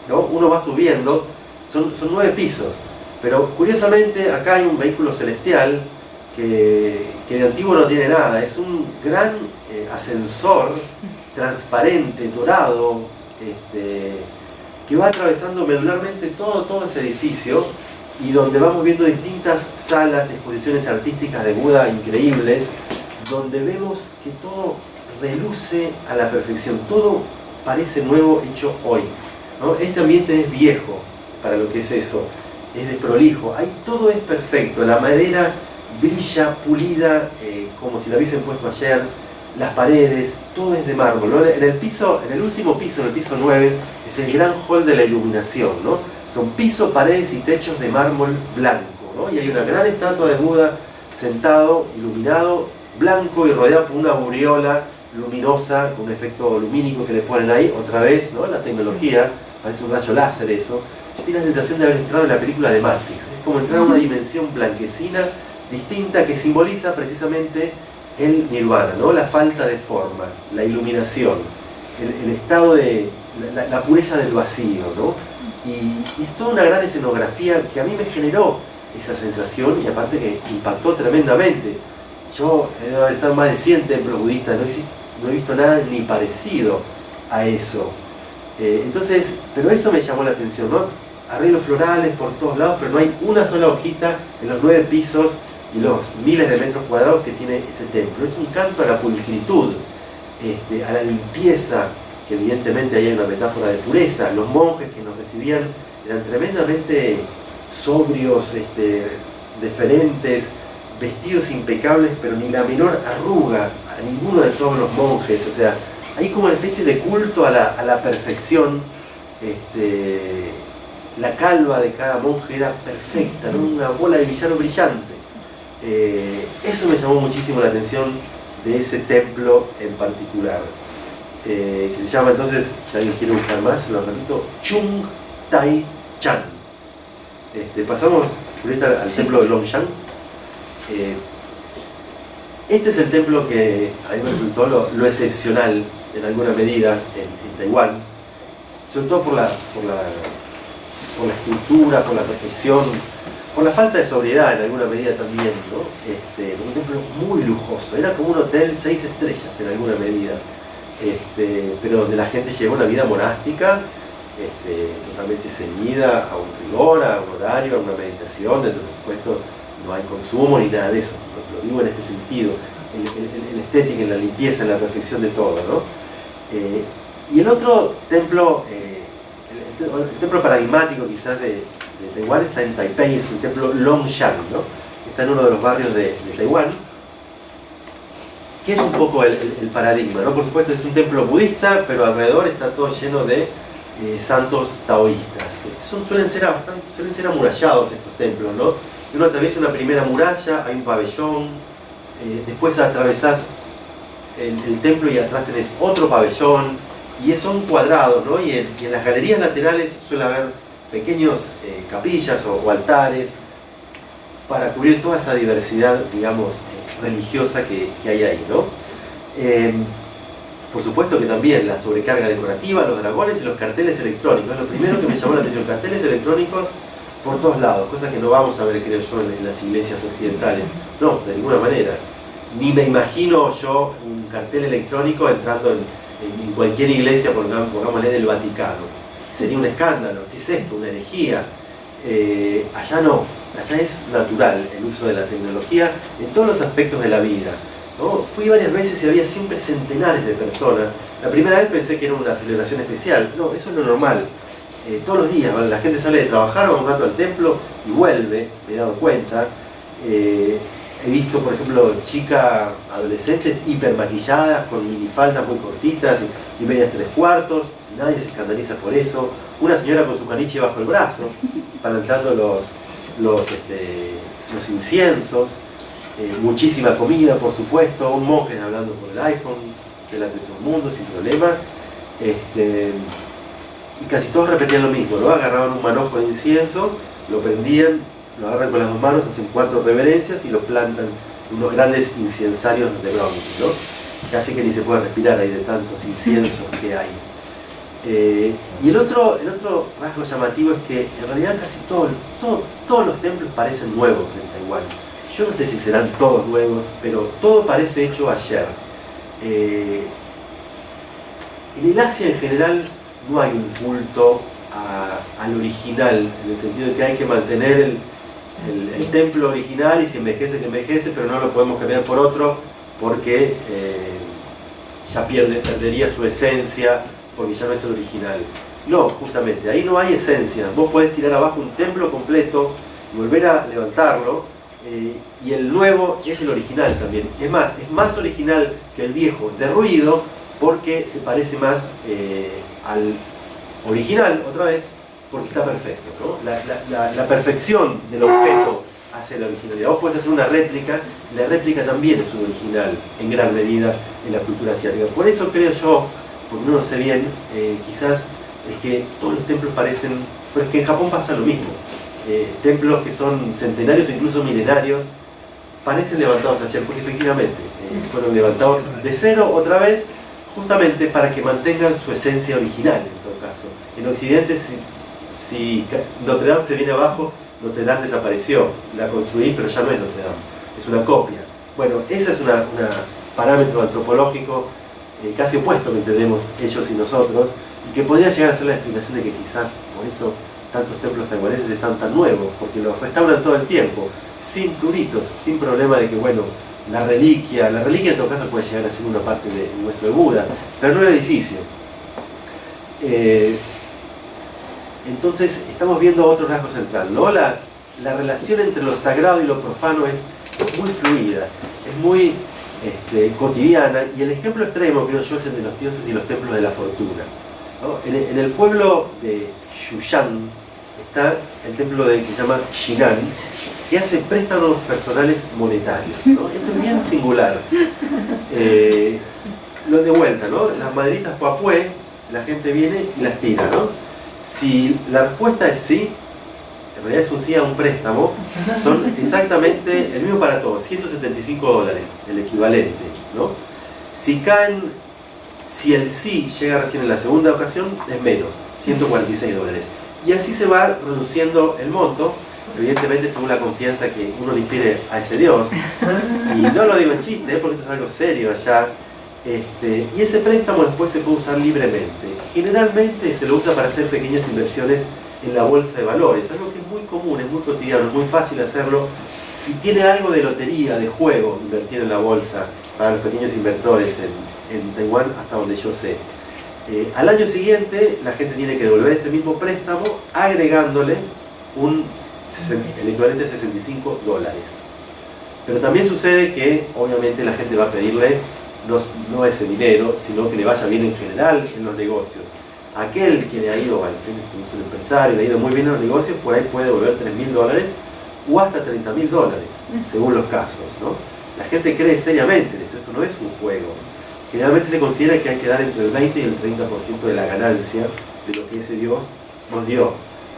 ¿no? Uno va subiendo, son 9 pisos, pero curiosamente acá hay un vehículo celestial que de antiguo no tiene nada, es un gran ascensor transparente, dorado, que va atravesando medularmente todo ese edificio, y donde vamos viendo distintas salas, exposiciones artísticas de Buda increíbles, donde vemos que todo reluce a la perfección, todo parece nuevo, hecho hoy, ¿no? Este ambiente es viejo para lo que es eso, es desprolijo, todo es perfecto, la madera brilla, pulida, como si la hubiesen puesto ayer, las paredes, todo es de mármol, ¿no? En el último piso, en el piso 9, es el gran hall de la iluminación, ¿no? Son pisos, paredes y techos de mármol blanco, ¿no? Y hay una gran estatua de Buda sentado, iluminado, blanco y rodeado por una aureola luminosa con un efecto lumínico que le ponen ahí, otra vez, ¿no? La tecnología, parece un rayo láser eso. Yo tengo la sensación de haber entrado en la película de Matrix, es como entrar a una dimensión blanquecina, distinta, que simboliza precisamente el nirvana, ¿no? La falta de forma, la iluminación, el estado de la pureza del vacío, ¿no? Y es toda una gran escenografía que a mí me generó esa sensación, y aparte que impactó tremendamente. Yo he de haber estado en más de 100 templos budistas, no he visto nada ni parecido a eso. Entonces, pero eso me llamó la atención, ¿no? Arreglos florales por todos lados, pero no hay una sola hojita en los 9 pisos y los miles de metros cuadrados que tiene ese templo. Es un canto a la pulcritud, a la limpieza, que evidentemente ahí hay una metáfora de pureza. Los monjes que nos recibían eran tremendamente sobrios, deferentes, vestidos impecables, pero ni la menor arruga a ninguno de todos los monjes. O sea, hay como una especie de culto a la perfección. La calva de cada monje era perfecta, ¿no? Una bola de billar brillante. Eso me llamó muchísimo la atención de ese templo en particular, que se llama entonces, si alguien quiere buscar más, lo repito, Chung Tai Chan. Pasamos ahorita al templo de Longshan. Este es el templo que a mí me resultó lo excepcional en alguna medida en Taiwán, sobre todo por la estructura, por la perfección, por la falta de sobriedad en alguna medida también, ¿no? Un templo muy lujoso, era como un hotel 6 estrellas en alguna medida, pero donde la gente lleva una vida monástica totalmente ceñida a un rigor, a un horario, a una meditación, donde por supuesto no hay consumo ni nada de eso, lo digo en este sentido, en la estética, en la limpieza, en la perfección de todo, ¿no? Y el otro templo, el templo paradigmático quizás de Taiwán está en Taipei, es el templo Longshan, ¿no? Que está en uno de los barrios de Taiwán, que es un poco el paradigma, ¿no? Por supuesto es un templo budista, pero alrededor está todo lleno de santos taoístas. Suelen ser amurallados estos templos, ¿no? Y uno atraviesa una primera muralla, hay un pabellón, después atravesás el templo y atrás tenés otro pabellón, y son cuadrados, ¿no? Y en las galerías laterales suele haber pequeños capillas o altares para cubrir toda esa diversidad, digamos, religiosa que hay ahí, ¿no? Por supuesto que también la sobrecarga decorativa, los dragones y los carteles electrónicos. Es lo primero que me llamó la atención, carteles electrónicos por todos lados, cosa que no vamos a ver, creo yo, en las iglesias occidentales. No, de ninguna manera. Ni me imagino yo un cartel electrónico entrando en cualquier iglesia, pongámosle del Vaticano. Sería un escándalo. ¿Qué es esto? Una herejía. Allá no. Allá es natural el uso de la tecnología en todos los aspectos de la vida, ¿no? Fui varias veces y había siempre centenares de personas. La primera vez pensé que era una celebración especial. No, eso es lo normal. Todos los días, ¿vale? La gente sale de trabajar, va un rato al templo y vuelve, me he dado cuenta. He visto, por ejemplo, chicas adolescentes hipermaquilladas, con minifaldas muy cortitas y medias 3/4. Nadie se escandaliza por eso. Una señora con su caniche bajo el brazo, palantando los inciensos. Muchísima comida, por supuesto. Un monje hablando por el iPhone delante de todo el mundo, sin problema. Y casi todos repetían lo mismo, ¿no? Agarraban un manojo de incienso, lo prendían, lo agarran con las dos manos, hacen 4 reverencias y lo plantan en unos grandes incensarios de bronce, ¿no? Casi que ni se puede respirar ahí de tantos inciensos que hay. Y el otro rasgo llamativo es que en realidad casi todos los templos parecen nuevos en Taiwán. Yo no sé si serán todos nuevos, pero todo parece hecho ayer. En el Asia en general no hay un culto al original, en el sentido de que hay que mantener el templo original y si envejece que envejece, pero no lo podemos cambiar por otro porque ya perdería su esencia, porque ya no es el original. No, justamente, ahí no hay esencia. Vos podés tirar abajo un templo completo y volver a levantarlo, y el nuevo es el original también. Es más original que el viejo, derruido, porque se parece más al original, otra vez, porque está perfecto, ¿no? La perfección del objeto hace la originalidad. Vos podés hacer una réplica, la réplica también es un original, en gran medida, en la cultura asiática. Por eso creo yo, porque no lo sé bien, quizás es que todos los templos parecen, pero es que en Japón pasa lo mismo. Templos que son centenarios o incluso milenarios parecen levantados ayer, porque efectivamente fueron levantados de cero otra vez, justamente para que mantengan su esencia original en todo caso. En Occidente, si Notre Dame se viene abajo, Notre Dame desapareció, la construí pero ya no es Notre Dame, es una copia. Bueno, ese es un parámetro antropológico casi opuesto que tenemos ellos y nosotros, y que podría llegar a ser la explicación de que quizás por eso tantos templos taiwaneses están tan nuevos, porque los restauran todo el tiempo, sin pruritos, sin problema de que, bueno, la reliquia en todo caso puede llegar a ser una parte de un hueso de Buda, pero no el edificio. Entonces estamos viendo otro rasgo central, ¿no? La relación entre lo sagrado y lo profano es muy fluida, es muy cotidiana, y el ejemplo extremo, creo yo, es el de los dioses y los templos de la fortuna, ¿no? En el pueblo de Shushan está el templo que se llama Shinan, que hace préstamos personales monetarios, ¿no? Esto es bien singular. Lo de vuelta, ¿no? Las maderitas Puapue, la gente viene y las tira, ¿no? Si la respuesta es sí, en realidad es un sí a un préstamo, son exactamente el mismo para todos, $175, el equivalente, ¿no? Si caen Si el sí llega recién en la segunda ocasión, es menos, $146. Y así se va reduciendo el monto, evidentemente según la confianza que uno le inspire a ese Dios. Y no lo digo en chiste, porque esto es algo serio allá. Y ese préstamo después se puede usar libremente. Generalmente se lo usa para hacer pequeñas inversiones en la bolsa de valores, algo que es muy común, es muy cotidiano, es muy fácil hacerlo y tiene algo de lotería, de juego, invertir en la bolsa para los pequeños inversores en Taiwán, hasta donde yo sé. Al año siguiente la gente tiene que devolver ese mismo préstamo agregándole el equivalente a $65. Pero también sucede que obviamente la gente va a pedirle no ese dinero, sino que le vaya bien en general en los negocios. Aquel que le ha ido, como es un empresario, le ha ido muy bien en los negocios, por ahí puede devolver $3.000 o hasta $30.000, según los casos, ¿no? La gente cree seriamente en esto no es un juego. Generalmente se considera que hay que dar entre el 20 y el 30% de la ganancia de lo que ese Dios nos dio,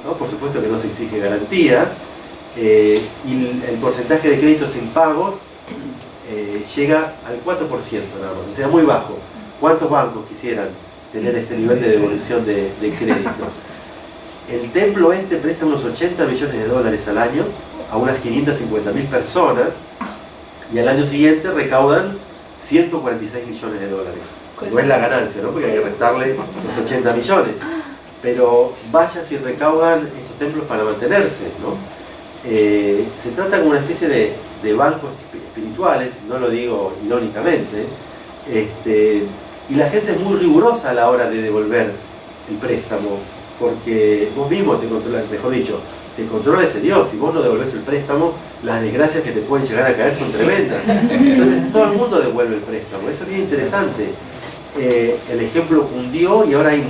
¿no? Por supuesto que no se exige garantía, y el porcentaje de créditos impagos llega al 4% nada más, o sea, muy bajo. ¿Cuántos bancos quisieran tener este nivel de devolución de créditos? El templo presta unos $80 millones al año a unas 550.000 personas y al año siguiente recaudan $146 millones. No es la ganancia, ¿no? Porque hay que restarle los 80 millones. Pero vaya si recaudan estos templos para mantenerse, ¿no? Se trata como una especie de bancos espirituales, no lo digo irónicamente, y la gente es muy rigurosa a la hora de devolver el préstamo, porque vos mismo te controlas, mejor dicho, te controla ese Dios. Si vos no devolvés el préstamo, las desgracias que te pueden llegar a caer son tremendas. Entonces todo el mundo devuelve el préstamo, eso es bien interesante. El ejemplo cundió y ahora hay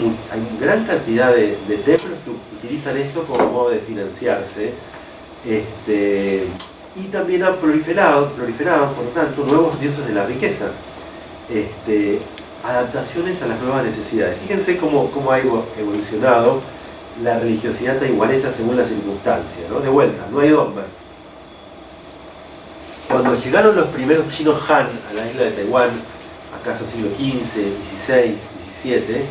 gran cantidad de templos que utilizan esto como modo de financiarse. Y también han proliferado, por lo tanto, nuevos dioses de la riqueza, adaptaciones a las nuevas necesidades. Fíjense cómo ha evolucionado la religiosidad taiwanesa según las circunstancias, ¿no? De vuelta, no hay dogma. Cuando llegaron los primeros chinos Han a la isla de Taiwán, acaso siglo XV, XVI, XVII,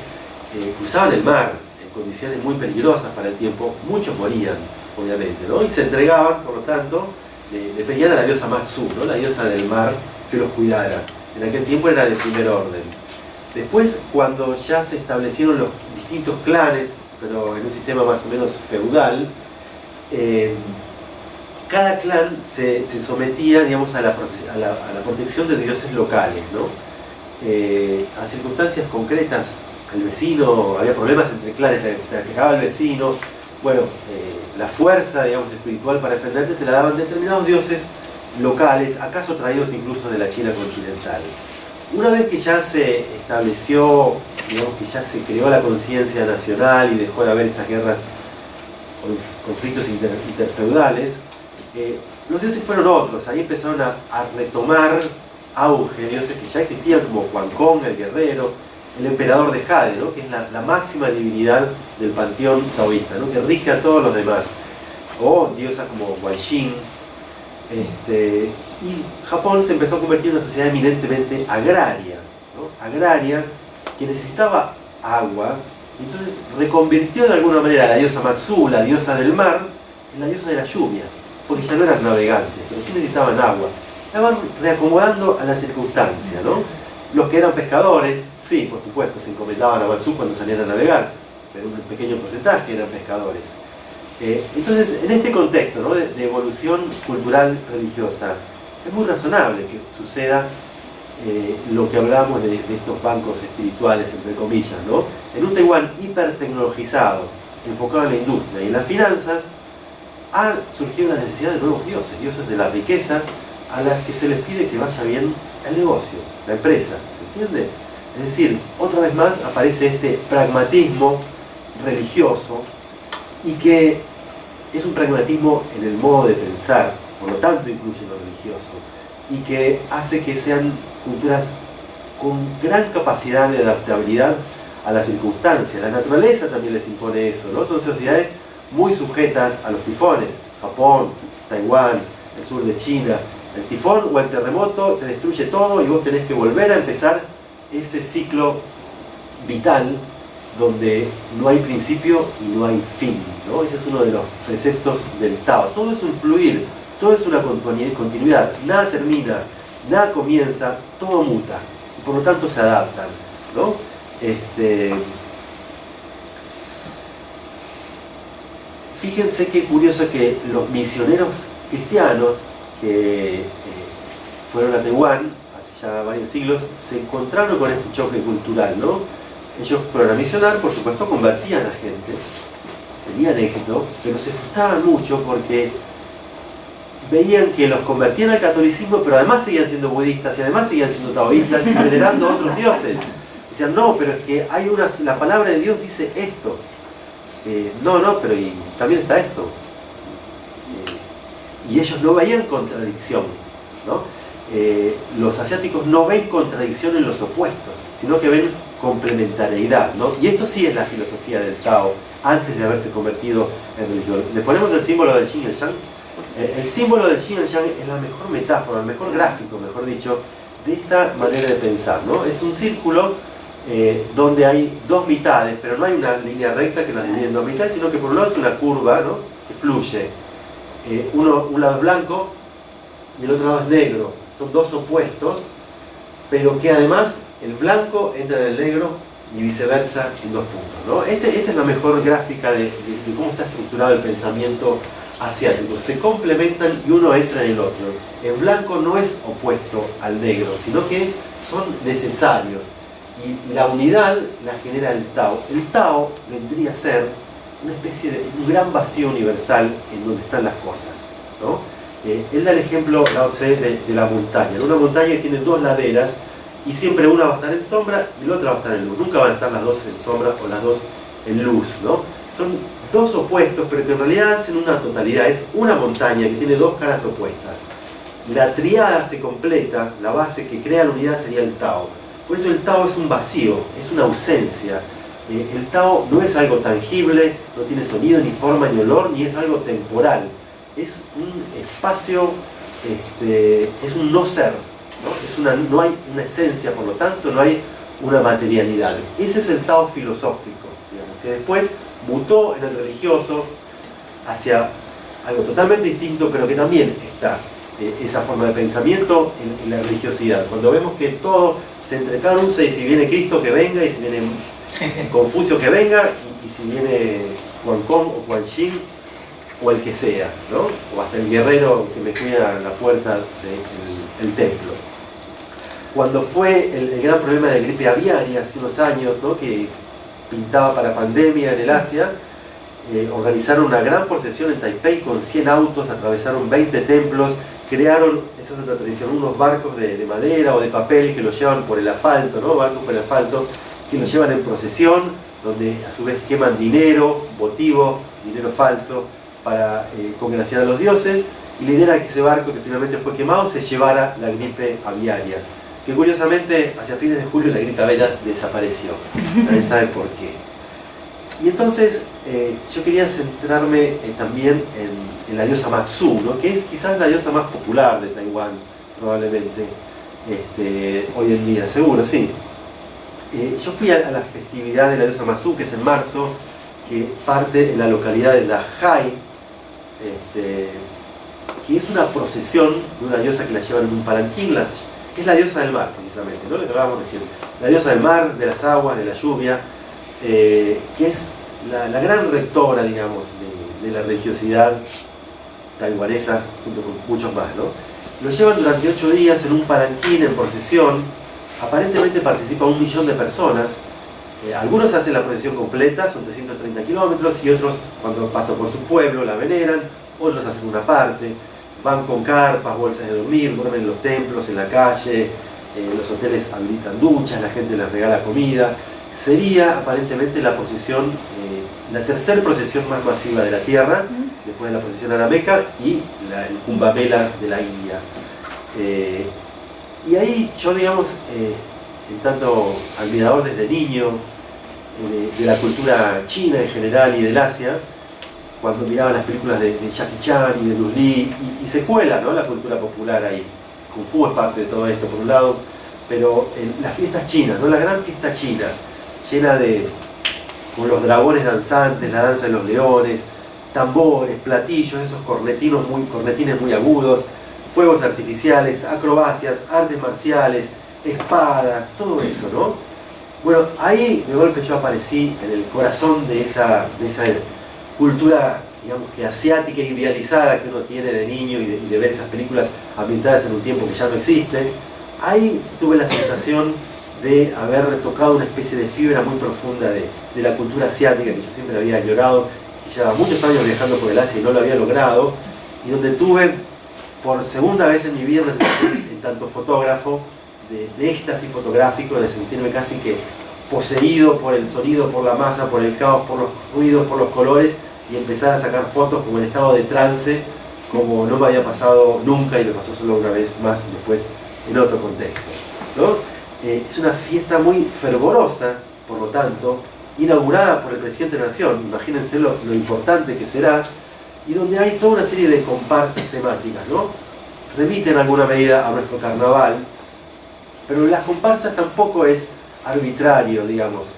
cruzaban el mar en condiciones muy peligrosas para el tiempo, muchos morían, obviamente, ¿no? Y se entregaban, por lo tanto, le pedían a la diosa Matsu, ¿no? La diosa del mar, que los cuidara. En aquel tiempo era de primer orden. Después, cuando ya se establecieron los distintos clanes, pero en un sistema más o menos feudal, cada clan se sometía, digamos, a la protección de dioses locales, ¿no? A circunstancias concretas, al vecino, había problemas entre clanes, te atacaba el vecino, bueno, la fuerza, digamos, espiritual para defenderte te la daban determinados dioses locales, acaso traídos incluso de la China continental. Una vez que ya se estableció, digamos que ya se creó la conciencia nacional y dejó de haber esas guerras, conflictos interfeudales, los dioses fueron otros. Ahí empezaron a retomar auge, dioses que ya existían como Quan Kong, el guerrero, el emperador de Jade, ¿no? Que es la máxima divinidad del panteón taoísta, ¿no? Que rige a todos los demás, o diosas como Guanxin. Y Japón se empezó a convertir en una sociedad eminentemente agraria, ¿no? Agraria, que necesitaba agua, entonces reconvirtió de alguna manera a la diosa Matsu, la diosa del mar, en la diosa de las lluvias, porque ya no eran navegantes, pero sí necesitaban agua. La van reacomodando a la circunstancia, ¿no? Los que eran pescadores, sí, por supuesto, se encomendaban a Matsu cuando salían a navegar, pero un pequeño porcentaje eran pescadores. Entonces, en este contexto, ¿no? de evolución cultural religiosa, es muy razonable que suceda lo que hablamos de estos bancos espirituales, entre comillas, ¿no? En un Taiwán hipertecnologizado, enfocado en la industria y en las finanzas, ha surgido la necesidad de nuevos dioses, dioses de la riqueza, a las que se les pide que vaya bien el negocio, la empresa, ¿se entiende? Es decir, otra vez más aparece este pragmatismo religioso, y que es un pragmatismo en el modo de pensar, por lo tanto incluye lo religioso, y que hace que sean culturas con gran capacidad de adaptabilidad a las circunstancias. La naturaleza también les impone eso, ¿no? Son sociedades muy sujetas a los tifones. Japón, Taiwán, el sur de China. El tifón o el terremoto te destruye todo y vos tenés que volver a empezar ese ciclo vital donde no hay principio y no hay fin, ¿no? Ese es uno de los preceptos del Tao. Todo es un fluir, todo es una continuidad, nada termina, nada comienza, todo muta, y por lo tanto se adaptan, ¿no? Fíjense qué curioso que los misioneros cristianos que fueron a Taiwán hace ya varios siglos se encontraron con este choque cultural, ¿no? Ellos fueron a misionar, por supuesto convertían a gente, tenían éxito, pero se frustraban mucho porque veían que los convertían al catolicismo, pero además seguían siendo budistas y además seguían siendo taoístas y venerando a otros dioses. Decían, no, pero es que hay la palabra de Dios dice esto. No, pero y también está esto. Y ellos no veían contradicción, ¿no? Los asiáticos no ven contradicción en los opuestos, sino que ven complementariedad, ¿no? Y esto sí es la filosofía del Tao, antes de haberse convertido en religión. Le ponemos el símbolo del Yin y el Yang. El símbolo del Yin y el Yang es la mejor metáfora, el mejor gráfico, mejor dicho, de esta manera de pensar, ¿no? Es un círculo donde hay dos mitades, pero no hay una línea recta que las divide en dos mitades, sino que por un lado es una curva, ¿no? Que fluye. Un lado es blanco y el otro lado es negro. Son dos opuestos, pero que además el blanco entra en el negro y viceversa en dos puntos, ¿no? Esta es la mejor gráfica de cómo está estructurado el pensamiento asiático. Se complementan y uno entra en el otro. El blanco no es opuesto al negro, sino que son necesarios. Y la unidad la genera el Tao. El Tao vendría a ser una especie de un gran vacío universal en donde están las cosas, ¿no? Él da el ejemplo, Lao Tse, de la montaña. En una montaña que tiene dos laderas y siempre una va a estar en sombra y la otra va a estar en luz. Nunca van a estar las dos en sombra o las dos en luz, ¿no? Son dos opuestos, pero que en realidad hacen una totalidad. Es una montaña que tiene dos caras opuestas. La triada se completa, la base que crea la unidad sería el Tao. Por eso el Tao es un vacío, es una ausencia. El Tao no es algo tangible, no tiene sonido, ni forma, ni olor, ni es algo temporal. Es un espacio, es un no ser, ¿no? No hay una esencia, por lo tanto no hay una materialidad. Ese es el Tao filosófico, digamos, que después mutó en el religioso hacia algo totalmente distinto, pero que también está esa forma de pensamiento en la religiosidad. Cuando vemos que todo se entrecaruza, y si viene Cristo que venga, y si viene Confucio que venga, y si viene Quan Kong o Quan Yin, o el que sea, ¿no? O hasta el guerrero que me cuida la puerta del templo. Cuando fue el gran problema de gripe aviaria hace unos años, ¿no? Que pintaba para pandemia en el Asia, organizaron una gran procesión en Taipei con 100 autos, atravesaron 20 templos, crearon, esa es otra tradición, unos barcos de madera o de papel que los llevan por el asfalto, ¿no? Barcos por el asfalto, que los llevan en procesión, donde a su vez queman dinero, votivo, dinero falso, para congraciar a los dioses, y la idea era que ese barco que finalmente fue quemado se llevara la gripe aviaria, que curiosamente hacia fines de julio la gripe aviaria desapareció. Nadie sabe por qué. Y entonces yo quería centrarme también en la diosa Matsu, ¿no? Que es quizás la diosa más popular de Taiwán, probablemente, hoy en día, seguro, sí. Yo fui a la festividad de la diosa Matsu, que es en marzo, que parte en la localidad de Dahai, que es una procesión de una diosa que la llevan en un palanquín, es la diosa del mar, precisamente, ¿no? Le hablábamos recién. La diosa del mar, de las aguas, de la lluvia, que es la gran rectora, digamos, de la religiosidad taiwanesa, junto con muchos más, ¿no? Lo llevan durante 8 días en un palanquín, en procesión. Aparentemente participa 1 millón de personas. Algunos hacen la procesión completa, son 330 kilómetros, y otros, cuando pasan por su pueblo, la veneran. Otros hacen una parte, van con carpas, bolsas de dormir, duermen en los templos, en la calle, los hoteles habilitan duchas, la gente les regala comida. Sería aparentemente la procesión, la tercera procesión más masiva de la tierra, después de la procesión a la Meca y el Kumbh Mela de la India. Y ahí yo, digamos, en tanto admirador desde niño de la cultura china en general y del Asia, cuando miraba las películas de Jackie Chan y de Bruce Lee, y se cuela, ¿no? La cultura popular ahí. Kung Fu es parte de todo esto, por un lado, pero las fiestas chinas, ¿no? La gran fiesta china, llena de, con los dragones danzantes, la danza de los leones, tambores, platillos, esos cornetines muy agudos, fuegos artificiales, acrobacias, artes marciales, espadas, todo eso, ¿no? Bueno, ahí de golpe yo aparecí en el corazón de esa cultura, digamos que asiática idealizada que uno tiene de niño y de ver esas películas ambientadas en un tiempo que ya no existe. Ahí tuve la sensación de haber tocado una especie de fibra muy profunda de la cultura asiática que yo siempre había añorado, que llevaba muchos años viajando por el Asia y no lo había logrado, y donde tuve por segunda vez en mi vida una sensación en tanto fotógrafo de éxtasis fotográfico, de sentirme casi que poseído por el sonido, por la masa, por el caos, por los ruidos, por los colores, y empezar a sacar fotos como en estado de trance, como no me había pasado nunca y me pasó solo una vez más después en otro contexto, ¿no? Es una fiesta muy fervorosa, por lo tanto, inaugurada por el presidente de la Nación, imagínense lo importante que será, y donde hay toda una serie de comparsas temáticas, ¿no? Remite en alguna medida a nuestro carnaval, pero las comparsas tampoco es arbitrario, digamos,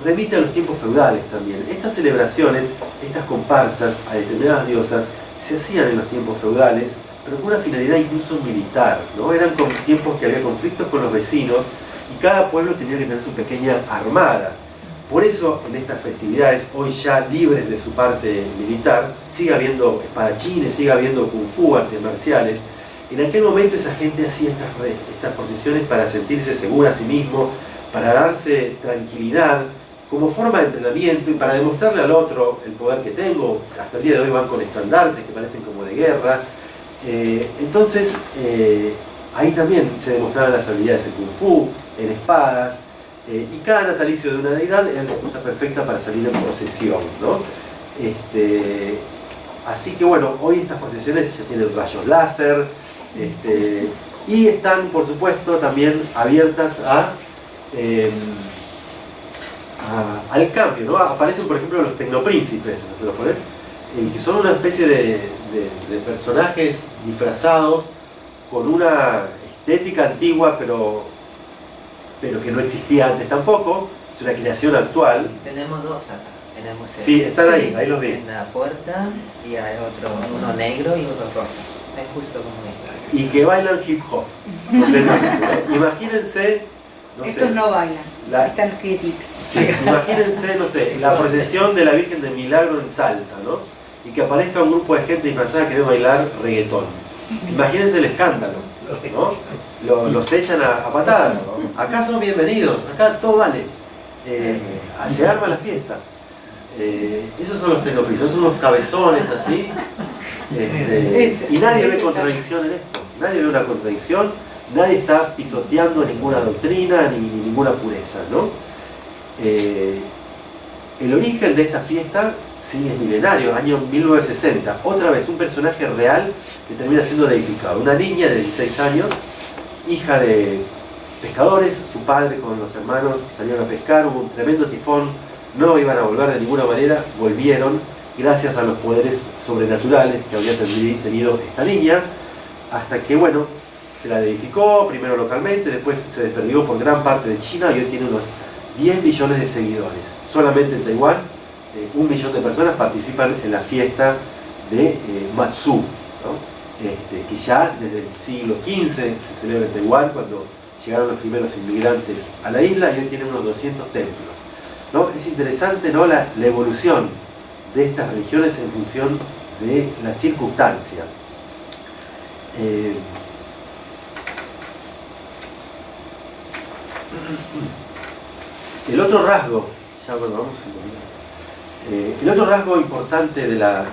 remite a los tiempos feudales también. Estas celebraciones, estas comparsas a determinadas diosas, se hacían en los tiempos feudales, pero con una finalidad incluso militar, ¿no? Eran con tiempos que había conflictos con los vecinos y cada pueblo tenía que tener su pequeña armada. Por eso en estas festividades, hoy ya libres de su parte militar, sigue habiendo espadachines, sigue habiendo kung fu, artes marciales. En aquel momento esa gente hacía estas procesiones para sentirse segura a sí mismo, para darse tranquilidad, como forma de entrenamiento y para demostrarle al otro el poder que tengo. Hasta el día de hoy van con estandartes que parecen como de guerra. Entonces, ahí también se demostraban las habilidades en kung fu, en espadas, y cada natalicio de una deidad era la excusa perfecta para salir en procesión, ¿no? Así que bueno, hoy estas procesiones ya tienen rayos láser, y están, por supuesto, también abiertas al cambio, ¿no? Aparecen, por ejemplo, los tecnopríncipes, ¿no se lo ponen? Que son una especie de personajes disfrazados con una estética antigua, pero que no existía antes tampoco. Es una creación actual. Tenemos dos acá en el museo. Sí, están ahí los vi. En la puerta y hay otro, uno negro y uno rosa. Es justo como esto. Y que bailan hip hop. Imagínense, no sé, Estos no bailan, están quietitos. Sí, imagínense, no sé, la procesión de la Virgen del Milagro en Salta, ¿no? Y que aparezca un grupo de gente disfrazada que quiere bailar reggaetón. Imagínense el escándalo, ¿no? Los echan a patadas. Acá son bienvenidos, acá todo vale. Se arma la fiesta. Esos son los tecnopríncipes, son unos cabezones así. Y nadie ve contradicción en esto. Nadie ve una contradicción, nadie está pisoteando ninguna doctrina ni ninguna pureza, ¿no? El origen de esta fiesta sí es milenario, año 1960. Otra vez un personaje real que termina siendo deificado. Una niña de 16 años, hija de pescadores, su padre con los hermanos salieron a pescar, hubo un tremendo tifón, no iban a volver de ninguna manera, volvieron gracias a los poderes sobrenaturales que había tenido esta niña, hasta que, bueno, se la deificó primero localmente, después se desperdigó por gran parte de China y hoy tiene unos 10 millones de seguidores. Solamente en Taiwán, 1 millón de personas participan en la fiesta de Matsu, ¿no? Que ya desde el siglo XV se celebra en Taiwán, cuando llegaron los primeros inmigrantes a la isla, y hoy tiene unos 200 templos, ¿no? Es interesante, ¿no? la evolución de estas religiones en función de la circunstancia. El otro rasgo, el otro rasgo importante de la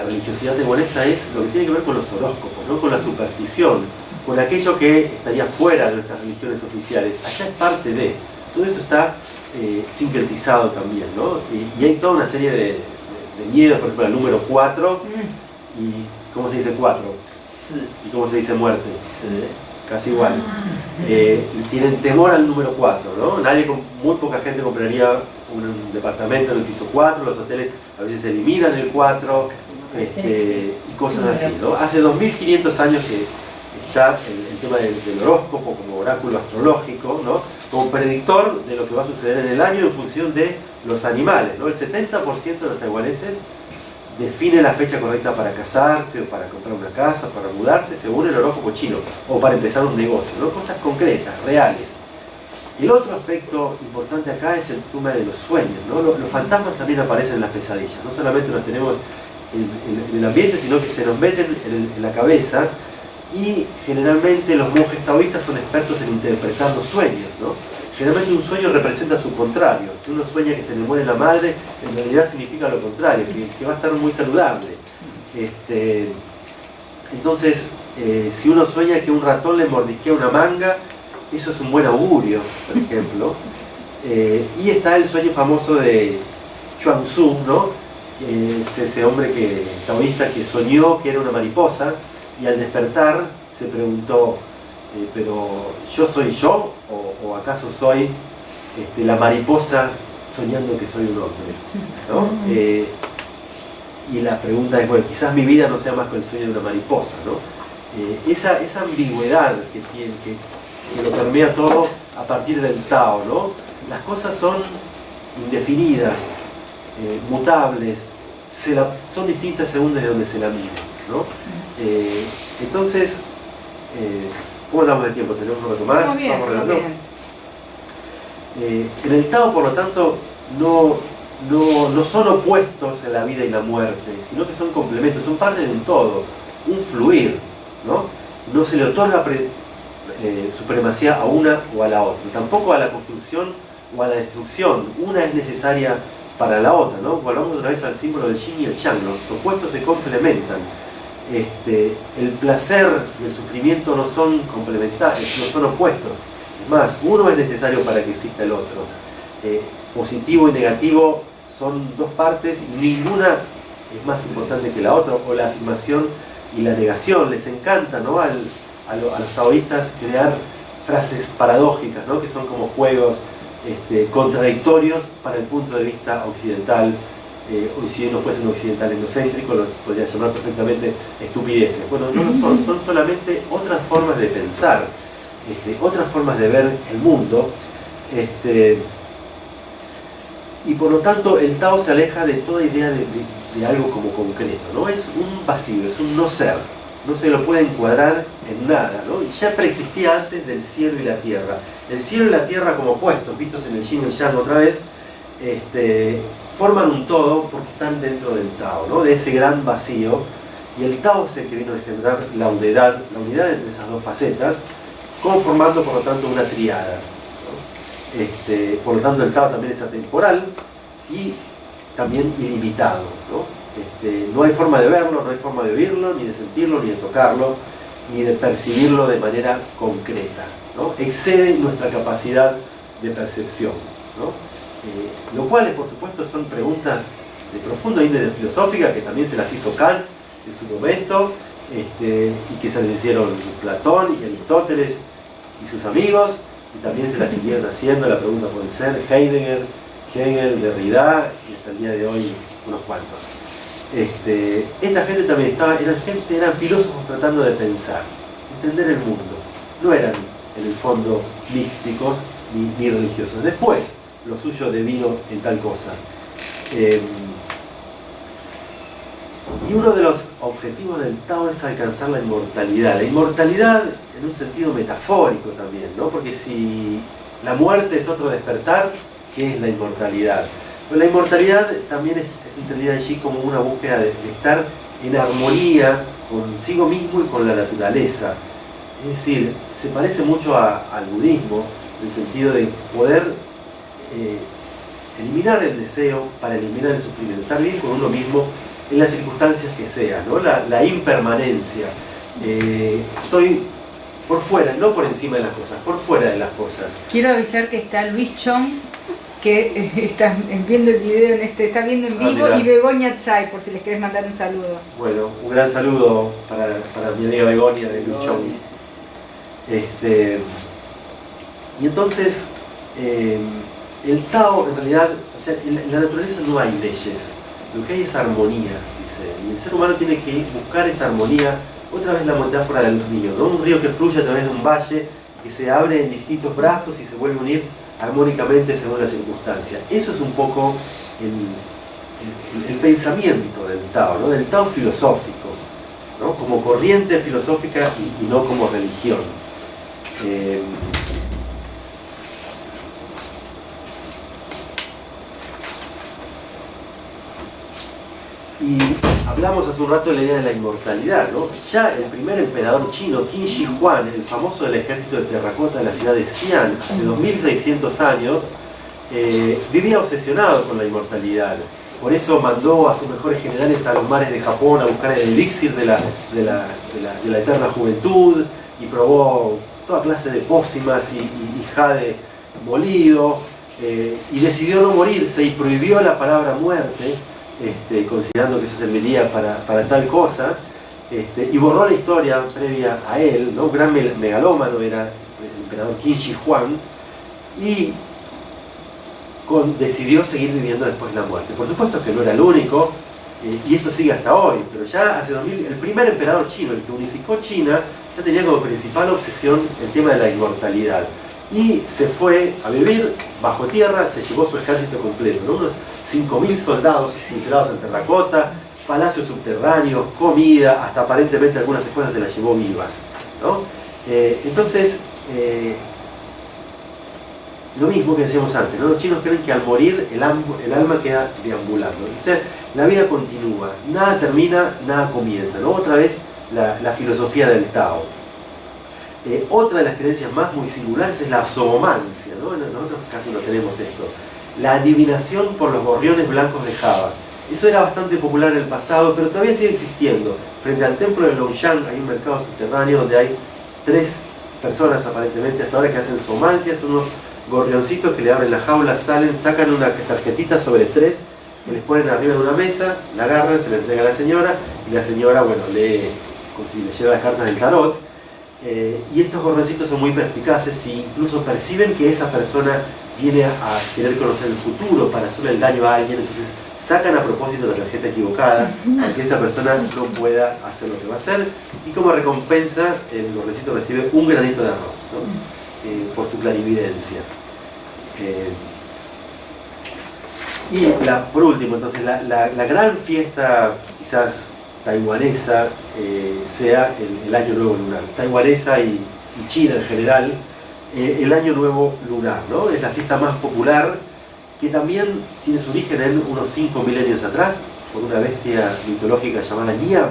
religiosidad taiwanesa es lo que tiene que ver con los horóscopos, ¿no? Con la superstición, con aquello que estaría fuera de nuestras religiones oficiales. Allá es parte de, todo eso está sincretizado también, ¿no? Y hay toda una serie de miedos, por ejemplo, el número 4, y ¿cómo se dice 4? Sí. ¿Y cómo se dice muerte? Sí. Casi igual. Tienen temor al número 4, ¿no? Muy poca gente compraría un departamento en el piso 4, los hoteles a veces eliminan el 4, y cosas así, ¿no? Hace 2500 años que está el tema del horóscopo como oráculo astrológico, ¿no? Como predictor de lo que va a suceder en el año en función de los animales, ¿no? El 70% de los taiwaneses define la fecha correcta para casarse o para comprar una casa, para mudarse, según el horóscopo chino, o para empezar un negocio, ¿no? Cosas concretas, reales. El otro aspecto importante acá es el tema de los sueños, ¿no? Los fantasmas también aparecen en las pesadillas, no solamente los tenemos en el ambiente, sino que se nos meten en la cabeza, y generalmente los monjes taoístas son expertos en interpretar los sueños, ¿no? Generalmente un sueño representa su contrario. Si uno sueña que se le muere la madre, en realidad significa lo contrario, que va a estar muy saludable. Entonces, si uno sueña que un ratón le mordisquea una manga, eso es un buen augurio, por ejemplo. Y está el sueño famoso de Chuang Tzu, ¿no? Es ese hombre taoísta que soñó que era una mariposa, y al despertar se preguntó, pero ¿yo soy yo? ¿O acaso soy la mariposa soñando que soy un hombre? ¿No? Y la pregunta es, bueno, quizás mi vida no sea más que el sueño de una mariposa, ¿no? Esa ambigüedad que tiene, que lo permea todo a partir del Tao, ¿no? Las cosas son indefinidas, mutables, son distintas según desde donde se la mide, ¿no? Entonces, ¿cómo andamos de tiempo? ¿Tenemos un rato más? Estamos bien, ¿Vamos estamos redondeando? bien. En el Tao, por lo tanto, no son opuestos en la vida y la muerte, sino que son complementos, son parte de un todo, un fluir, ¿no? No se le otorga supremacía a una o a la otra, tampoco a la construcción o a la destrucción. Una es necesaria para la otra, ¿no? Volvamos otra vez al símbolo del yin y el yang, los opuestos se complementan. El placer y el sufrimiento no son complementarios, no son opuestos. Es más, uno es necesario para que exista el otro. Positivo y negativo son dos partes y ninguna es más importante que la otra, o la afirmación y la negación. Les encanta, ¿no? A los taoístas crear frases paradójicas, ¿no? Que son como juegos contradictorios para el punto de vista occidental. O si uno fuese un occidental endocéntrico, lo podría llamar perfectamente estupideces. Bueno, no lo son solamente otras formas de pensar, otras formas de ver el mundo, y por lo tanto el Tao se aleja de toda idea de algo como concreto, ¿no? Es un vacío, es un no ser, no se lo puede encuadrar en nada, ¿no? Y ya preexistía antes del cielo y la tierra. El cielo y la tierra como opuestos, vistos en el yin y el yang otra vez, forman un todo porque están dentro del Tao, ¿no? De ese gran vacío, y el Tao es el que vino a engendrar la unidad entre esas dos facetas, conformando por lo tanto una triada, ¿no? Por lo tanto el Tao también es atemporal y también ilimitado, ¿no? No hay forma de verlo, no hay forma de oírlo, ni de sentirlo, ni de tocarlo, ni de percibirlo de manera concreta, ¿no? Excede nuestra capacidad de percepción, ¿no? Lo cual, por supuesto, son preguntas de profundo índole filosófica que también se las hizo Kant en su momento, y que se las hicieron Platón y Aristóteles y sus amigos, y también se las siguieron haciendo, la pregunta por el ser, Heidegger, Hegel, Derrida, y hasta el día de hoy unos cuantos. Esta gente también eran filósofos tratando de pensar, entender el mundo. No eran, en el fondo, místicos ni religiosos. Después, lo suyo devino en tal cosa. Y uno de los objetivos del Tao es alcanzar la inmortalidad. La inmortalidad en un sentido metafórico también, ¿no? Porque si la muerte es otro despertar, ¿qué es la inmortalidad? Pues la inmortalidad también es entendida allí como una búsqueda de estar en armonía consigo mismo y con la naturaleza. Es decir, se parece mucho al budismo, en el sentido de poder eliminar el deseo para eliminar el sufrimiento, estar bien con uno mismo en las circunstancias que sean, ¿no? La impermanencia. Estoy por fuera, no por encima de las cosas, por fuera de las cosas. Quiero avisar que está Luis Chong, que está viendo el video, está viendo en vivo, y Begoña Tsai, por si les querés mandar un saludo. Bueno, un gran saludo para mi amiga Begoña de Luis Chong. Y entonces, el Tao, en realidad, o sea, en la naturaleza no hay leyes, lo que hay es armonía, dice, y el ser humano tiene que buscar esa armonía otra vez la metáfora del río, ¿no? Un río que fluye a través de un valle, que se abre en distintos brazos y se vuelve a unir armónicamente según la circunstancia. Eso es un poco el pensamiento del Tao, ¿no? Del Tao filosófico, ¿no? Como corriente filosófica y no como religión. Y hablamos hace un rato de la idea de la inmortalidad, ¿no? Ya el primer emperador chino, Qin Shi Huang, el famoso del ejército de terracota de la ciudad de Xi'an, hace 2600 años, vivía obsesionado con la inmortalidad. Por eso mandó a sus mejores generales a los mares de Japón a buscar el elixir de la eterna juventud, y probó toda clase de pócimas y jade molido, y decidió no morirse y prohibió la palabra muerte, considerando que eso serviría para tal cosa, y borró la historia previa a él, ¿no? Un gran megalómano era el emperador Qin Shi Huang, y decidió seguir viviendo después de la muerte. Por supuesto que no era el único, y esto sigue hasta hoy, pero ya hace 2000, el primer emperador chino, el que unificó China, ya tenía como principal obsesión el tema de la inmortalidad. Y se fue a vivir bajo tierra, se llevó su ejército completo, ¿no? Unos 5.000 soldados cincelados en terracota, palacios subterráneos, comida, hasta aparentemente algunas esposas se las llevó vivas, ¿no? Entonces, lo mismo que decíamos antes, ¿no? Los chinos creen que al morir el alma queda deambulando. O sea, la vida continúa, nada termina, nada comienza, ¿no? Otra vez la filosofía del Tao. Otra de las creencias más muy singulares es la zoomancia, ¿no? Nosotros casi no tenemos esto. La adivinación por los gorriones blancos de Java. Eso era bastante popular en el pasado, pero todavía sigue existiendo. Frente al templo de Longshan hay un mercado subterráneo donde hay 3 personas aparentemente hasta ahora que hacen zoomancia. Son unos gorrioncitos que le abren la jaula, salen, sacan una tarjetita sobre 3 que les ponen arriba de una mesa, la agarran, se la entrega a la señora, y la señora, bueno, lee, como si leyera las cartas del tarot. Y estos gorrioncitos son muy perspicaces y incluso perciben que esa persona viene a querer conocer el futuro para hacerle el daño a alguien, entonces sacan a propósito la tarjeta equivocada para que esa persona no pueda hacer lo que va a hacer, y como recompensa el gorrioncito recibe un granito de arroz, ¿no? Por su clarividencia. Y por último, entonces, la gran fiesta quizás taiwanesa sea el Año Nuevo Lunar. Taiwanesa y China en general, el Año Nuevo Lunar, ¿no? Es la fiesta más popular, que también tiene su origen en unos 5 milenios atrás, por una bestia mitológica llamada Niam,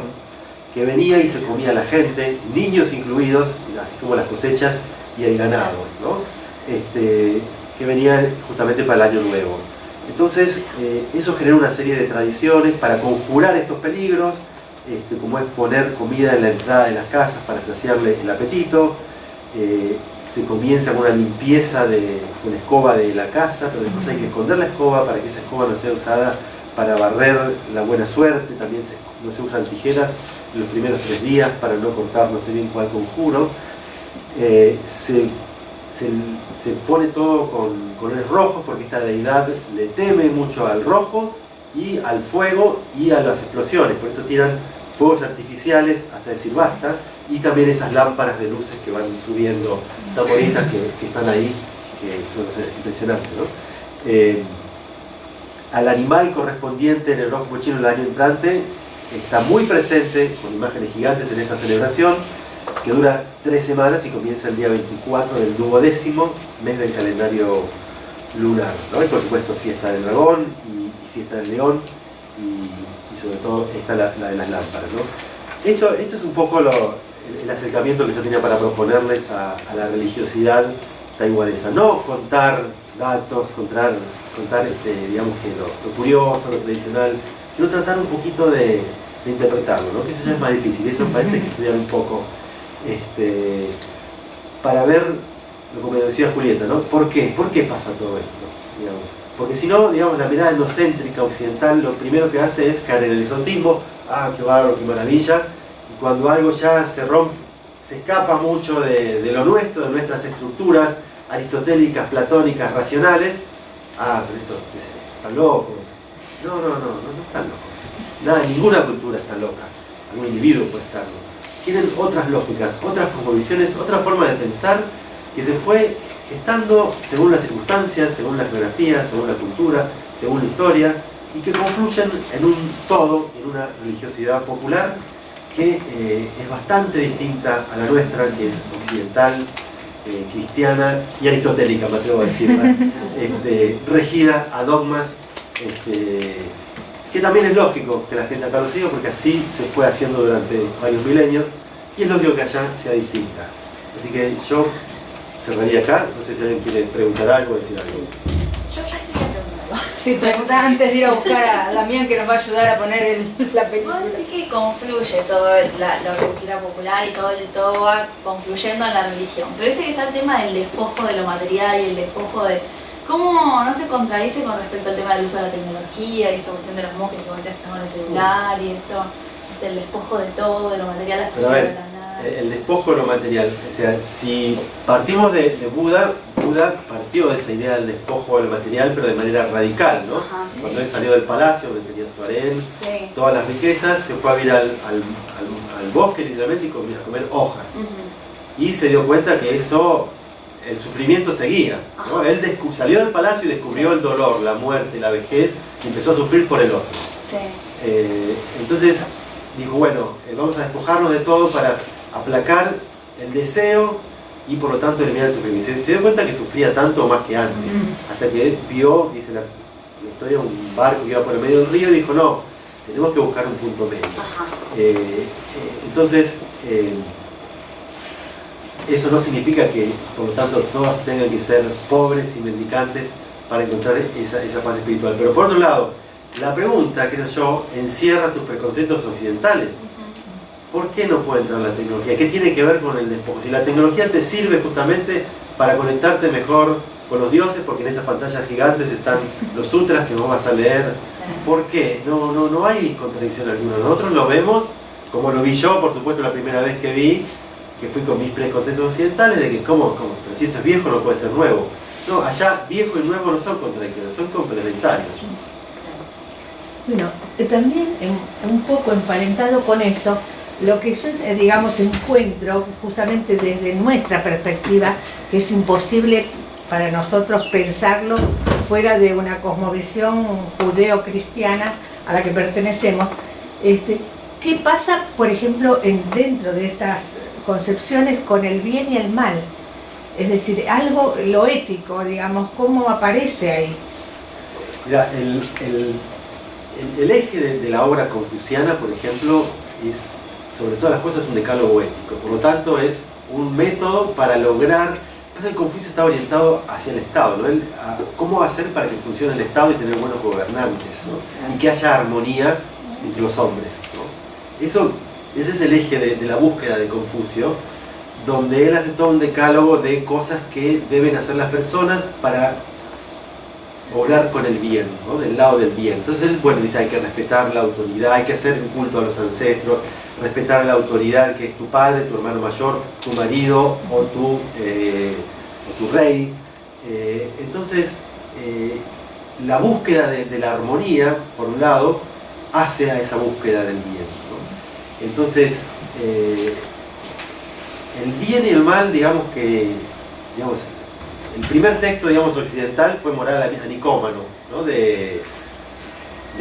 que venía y se comía a la gente, niños incluidos, así como las cosechas y el ganado, ¿no? Que venían justamente para el Año Nuevo. Entonces, eso genera una serie de tradiciones para conjurar estos peligros, como es poner comida en la entrada de las casas para saciarle el apetito. Se comienza con una limpieza con escoba de la casa, pero después hay que esconder la escoba para que esa escoba no sea usada para barrer la buena suerte. También no se usan tijeras en los primeros 3 días para no cortar no sé bien cuál conjuro. Se pone todo con colores rojos porque esta deidad le teme mucho al rojo y al fuego y a las explosiones, por eso tiran fuegos artificiales hasta decir basta, y también esas lámparas de luces que van subiendo tan bonitas que están ahí, que suelen ser impresionantes, ¿no? Al animal correspondiente en el horóscopo chino el año entrante está muy presente con imágenes gigantes en esta celebración, que dura 3 semanas y comienza el día 24 del 12º mes del calendario lunar, ¿no? Y por supuesto fiesta del dragón y fiesta del león, y sobre todo esta la de las lámparas, ¿no? Esto es un poco el acercamiento que yo tenía para proponerles a la religiosidad taiwanesa. No contar datos, contar digamos que lo curioso, lo tradicional, sino tratar un poquito de interpretarlo, ¿no? Que eso ya es más difícil. Eso me parece que estudiar un poco para ver, como decía Julieta, ¿no? ¿Por qué? ¿Por qué pasa todo esto? Digamos. Porque si no, digamos, la mirada etnocéntrica occidental lo primero que hace es caer en el horizontismo. Ah, qué bárbaro, qué maravilla. Y cuando algo ya se rompe, se escapa mucho de lo nuestro, de nuestras estructuras aristotélicas, platónicas, racionales. Ah, pero esto están locos. No están locos. Ninguna cultura está loca. Algún individuo puede estarlo. tienen otras lógicas, otras cosmovisiones, otra forma de pensar que se fue gestando según las circunstancias, según la geografía, según la cultura, según la historia, y que confluyen en un todo, en una religiosidad popular que es bastante distinta a la nuestra, que es occidental, cristiana y aristotélica, me atrevo a decirla, regida a dogmas, que también es lógico que la gente acá lo siga, porque así se fue haciendo durante varios milenios, y es lógico que allá sea distinta. Así que yo cerraría acá, no sé si alguien quiere preguntar algo o decir algo. Yo ya quería preguntar algo. Sí, preguntá antes de ir a buscar a Damián, que nos va a ayudar a poner la película. Vos decís que confluye toda la cultura popular y todo va confluyendo en la religión. Pero viste que está el tema del despojo de lo material y el despojo de... ¿Cómo no se contradice con respecto al tema del uso de la tecnología y esta cuestión de los monjes que ahorita están con el celular y esto, el despojo de todo, de lo material, las Pero a ver, el despojo de lo material, o sea, si partimos de Buda, Buda partió de esa idea del despojo del material, pero de manera radical, ¿no? Ajá, sí. Cuando él salió del palacio, donde tenía su harén, Sí. todas las riquezas, se fue a ir al bosque literalmente y a comer hojas. Y se dio cuenta que eso, el sufrimiento seguía, ¿no? Ajá. Él salió del palacio y descubrió el dolor, la muerte, la vejez, y empezó a sufrir por el otro. Sí. Entonces dijo, bueno, vamos a despojarnos de todo para aplacar el deseo y por lo tanto eliminar el sufrimiento. Se dio cuenta que sufría tanto o más que antes, hasta que vio, dice la historia, un barco que iba por el medio del río y dijo, no, tenemos que buscar un punto medio. Ajá. Entonces, eso no significa que, por lo tanto, todos tengan que ser pobres y mendicantes para encontrar esa paz espiritual. Pero por otro lado, la pregunta, creo yo, encierra tus preconceptos occidentales. ¿Por qué no puede entrar la tecnología? ¿Qué tiene que ver con el despojo? Si la tecnología te sirve justamente para conectarte mejor con los dioses, porque en esas pantallas gigantes están los sutras que vos vas a leer. ¿Por qué? No hay contradicción alguna. Nosotros lo vemos, como lo vi yo, por supuesto, la primera vez que vi, que fui con mis preconceptos occidentales, de que ¿cómo? Pero si esto es viejo no puede ser nuevo. No, allá viejo y nuevo no son contradictorios, son complementarios. Bueno, también un poco emparentado con esto, lo que yo, digamos, encuentro justamente desde nuestra perspectiva, que es imposible para nosotros pensarlo fuera de una cosmovisión judeo-cristiana a la que pertenecemos. ¿Qué pasa, por ejemplo, dentro de estas concepciones con el bien y el mal? Es decir, algo, lo ético, digamos, ¿cómo aparece ahí? Mira, el eje de la obra confuciana, por ejemplo, es, sobre todas las cosas, un decálogo ético. Por lo tanto, es un método para lograr... El Confucio está orientado hacia el Estado, ¿no? ¿Cómo hacer para que funcione el Estado y tener buenos gobernantes, ¿no? Y que haya armonía entre los hombres, ¿no? Ese es el eje de la búsqueda de Confucio, donde él hace todo un decálogo de cosas que deben hacer las personas para obrar con el bien, ¿no? Del lado del bien. Entonces él, bueno, dice, hay que respetar la autoridad, hay que hacer un culto a los ancestros, respetar a la autoridad que es tu padre, tu hermano mayor, tu marido o tu rey. Entonces, la búsqueda de la armonía, por un lado, hace a esa búsqueda del bien, ¿no? Entonces, el bien y el mal, digamos que, el primer texto, occidental fue Moral a Nicómano, ¿no? de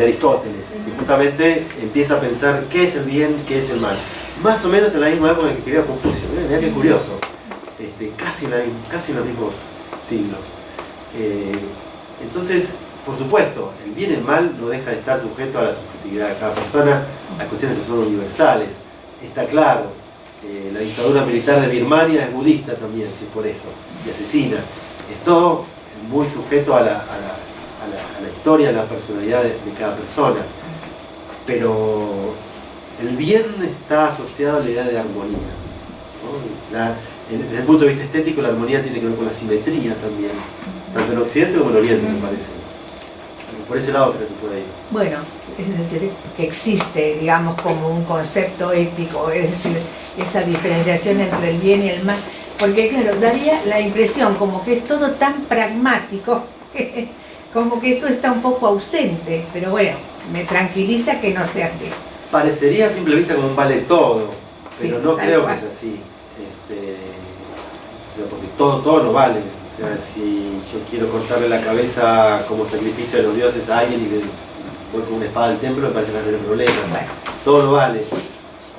Aristóteles, que justamente empieza a pensar qué es el bien, qué es el mal. Más o menos en la misma época en que escribía Confucio, ¿no? Mirá qué curioso, casi en los mismos siglos. Entonces, por supuesto, el bien y el mal no deja de estar sujeto a la subjetividad de cada persona, a cuestiones que son universales. Está claro, la dictadura militar de Birmania es budista también, si es por eso, y asesina. Es todo muy sujeto a la historia, a la personalidad de cada persona. Pero el bien está asociado a la idea de armonía, ¿no? Desde el punto de vista estético, la armonía tiene que ver con la simetría también, tanto en Occidente como en Oriente, me parece. Pero por ese lado creo que puede ir. Bueno, es decir, que existe, digamos, como un concepto ético, es decir, esa diferenciación entre el bien y el mal, porque claro, daría la impresión como que es todo tan pragmático, como que esto está un poco ausente, pero bueno, me tranquiliza que no sea así. Parecería a simple vista como un vale todo, pero Sí, no tal creo cual. que sea así. O sea, porque todo no vale. O sea, si yo quiero cortarle la cabeza como sacrificio de los dioses a alguien y le voy con una espada al templo, me parece que va a tener problemas. Bueno. Todo no vale.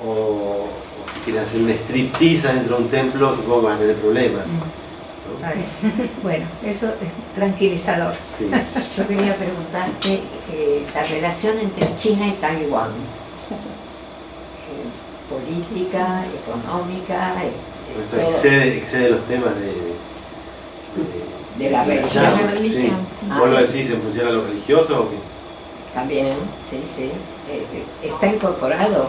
O si quieres hacer una striptease dentro de un templo, supongo que vas a tener problemas. ¿no? Está bien. Bueno, eso es tranquilizador. Sí. Yo quería preguntarte la relación entre China y Taiwán. Política, económica, Esto todo. excede los temas De la religión. ya, De la religión. sí. Ah, ¿Vos lo decís en función a lo religioso o qué? También, sí, sí. Está incorporado.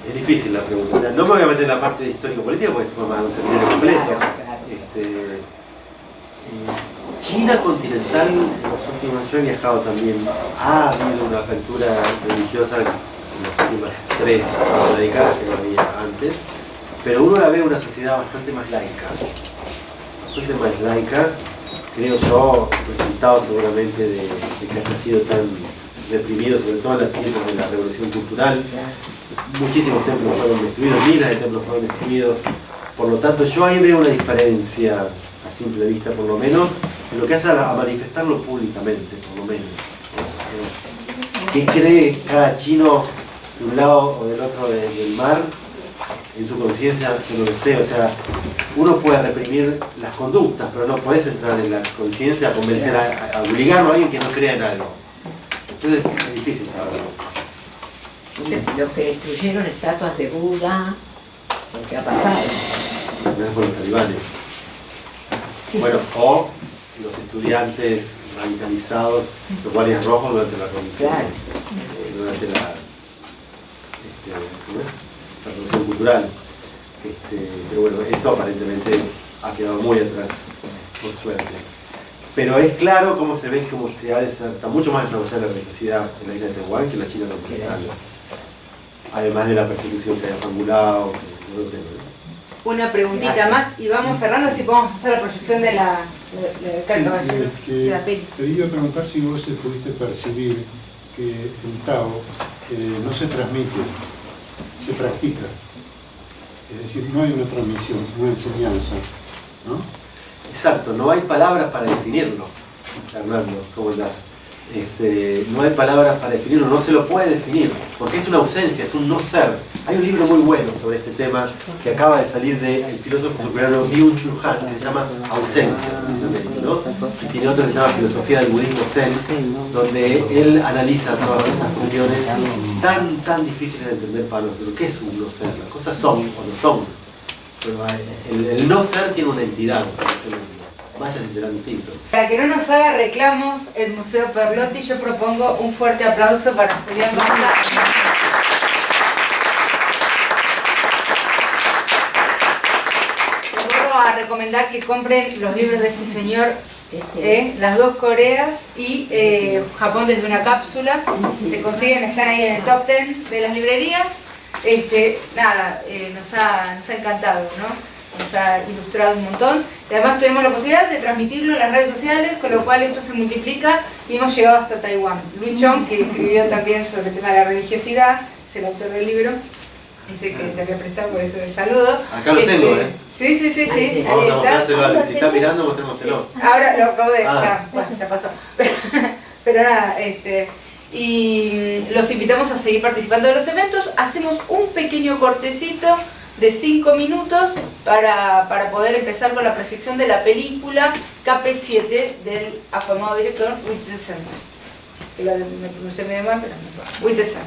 Es difícil la pregunta. O sea, no me voy a meter en la parte de histórico-política porque esto es más un seminario completo. Claro, claro. China continental, en los últimos, yo he viajado también, ha habido una apertura religiosa en las últimas 3 décadas que no había antes, pero uno la ve una sociedad bastante más laica. Bastante más laica, creo yo, resultado seguramente de que haya sido tan reprimido, sobre todo en los tiempos de la Revolución Cultural. Muchísimos templos fueron destruidos, miles de templos fueron destruidos. Por lo tanto, yo ahí veo una diferencia, a simple vista por lo menos, en lo que hace a manifestarlo públicamente, por lo menos. ¿Qué cree cada chino de un lado o del otro del mar en su conciencia? Yo no lo sé. O sea, uno puede reprimir las conductas, pero no puedes entrar en la conciencia a convencer, a obligarlo a alguien que no crea en algo. Entonces es difícil saberlo. Los que destruyeron estatuas de Buda, lo que ha pasado. Por los talibanes. Bueno, o los estudiantes radicalizados, los guardias rojos durante la revolución. Claro. Durante ¿cómo es? La revolución cultural. Pero bueno, eso aparentemente ha quedado muy atrás, por suerte. Pero es claro cómo se ve, cómo se ha está mucho más desarrollada la religiosidad en la isla de Taiwán que en la China continental. Además de la persecución que hay formulado, que no lo tengo, ¿no? Una preguntita Gracias. más y vamos cerrando, así podemos hacer la proyección de la caballero, de la peli. Te iba a preguntar si vos pudiste percibir que el Tao no se transmite, se practica. Es decir, no hay una transmisión, una enseñanza, ¿no? Exacto, no hay palabras para definirlo, Hernando, ¿cómo estás? No hay palabras para definirlo, no se lo puede definir, porque es una ausencia, es un no ser. Hay un libro muy bueno sobre este tema que acaba de salir del filósofo surcoreano Byung-Chul Han, que se llama Ausencia, precisamente, ¿no? Y tiene otro que se llama Filosofía del Budismo Zen, donde él analiza todas estas cuestiones tan difíciles de entender para nosotros. ¿Qué es un no ser? Las cosas son o no son. Pero el no ser tiene una entidad, vaya si serán distintos. Para que no nos haga reclamos el Museo Perlotti, yo propongo un fuerte aplauso para Julián González. Les vuelvo a recomendar que compren los libros de este señor, Las dos Coreas y Japón desde una cápsula. Se consiguen, están ahí en el top 10 de las librerías. Nos ha encantado, ¿no? Nos ha ilustrado un montón. Y además tenemos la posibilidad de transmitirlo en las redes sociales, con lo cual esto se multiplica y hemos llegado hasta Taiwán. Luis Chong, que escribió también sobre el tema de la religiosidad, es el autor del libro, dice que te había prestado, por eso el saludo. Acá lo tengo, ¿eh? Sí. Ahí Vamos a mostrárselo a está. Alex. Si está mirando, mostrémoselo. Ahora lo acabo de... Ah. Ya pasó. Pero nada, y los invitamos a seguir participando de los eventos. Hacemos un pequeño cortecito de 5 minutos para poder empezar con la proyección de la película KP7 del afamado director Wittgenstein. Que me pronuncié medio mal, pero no importa. Wittgenstein.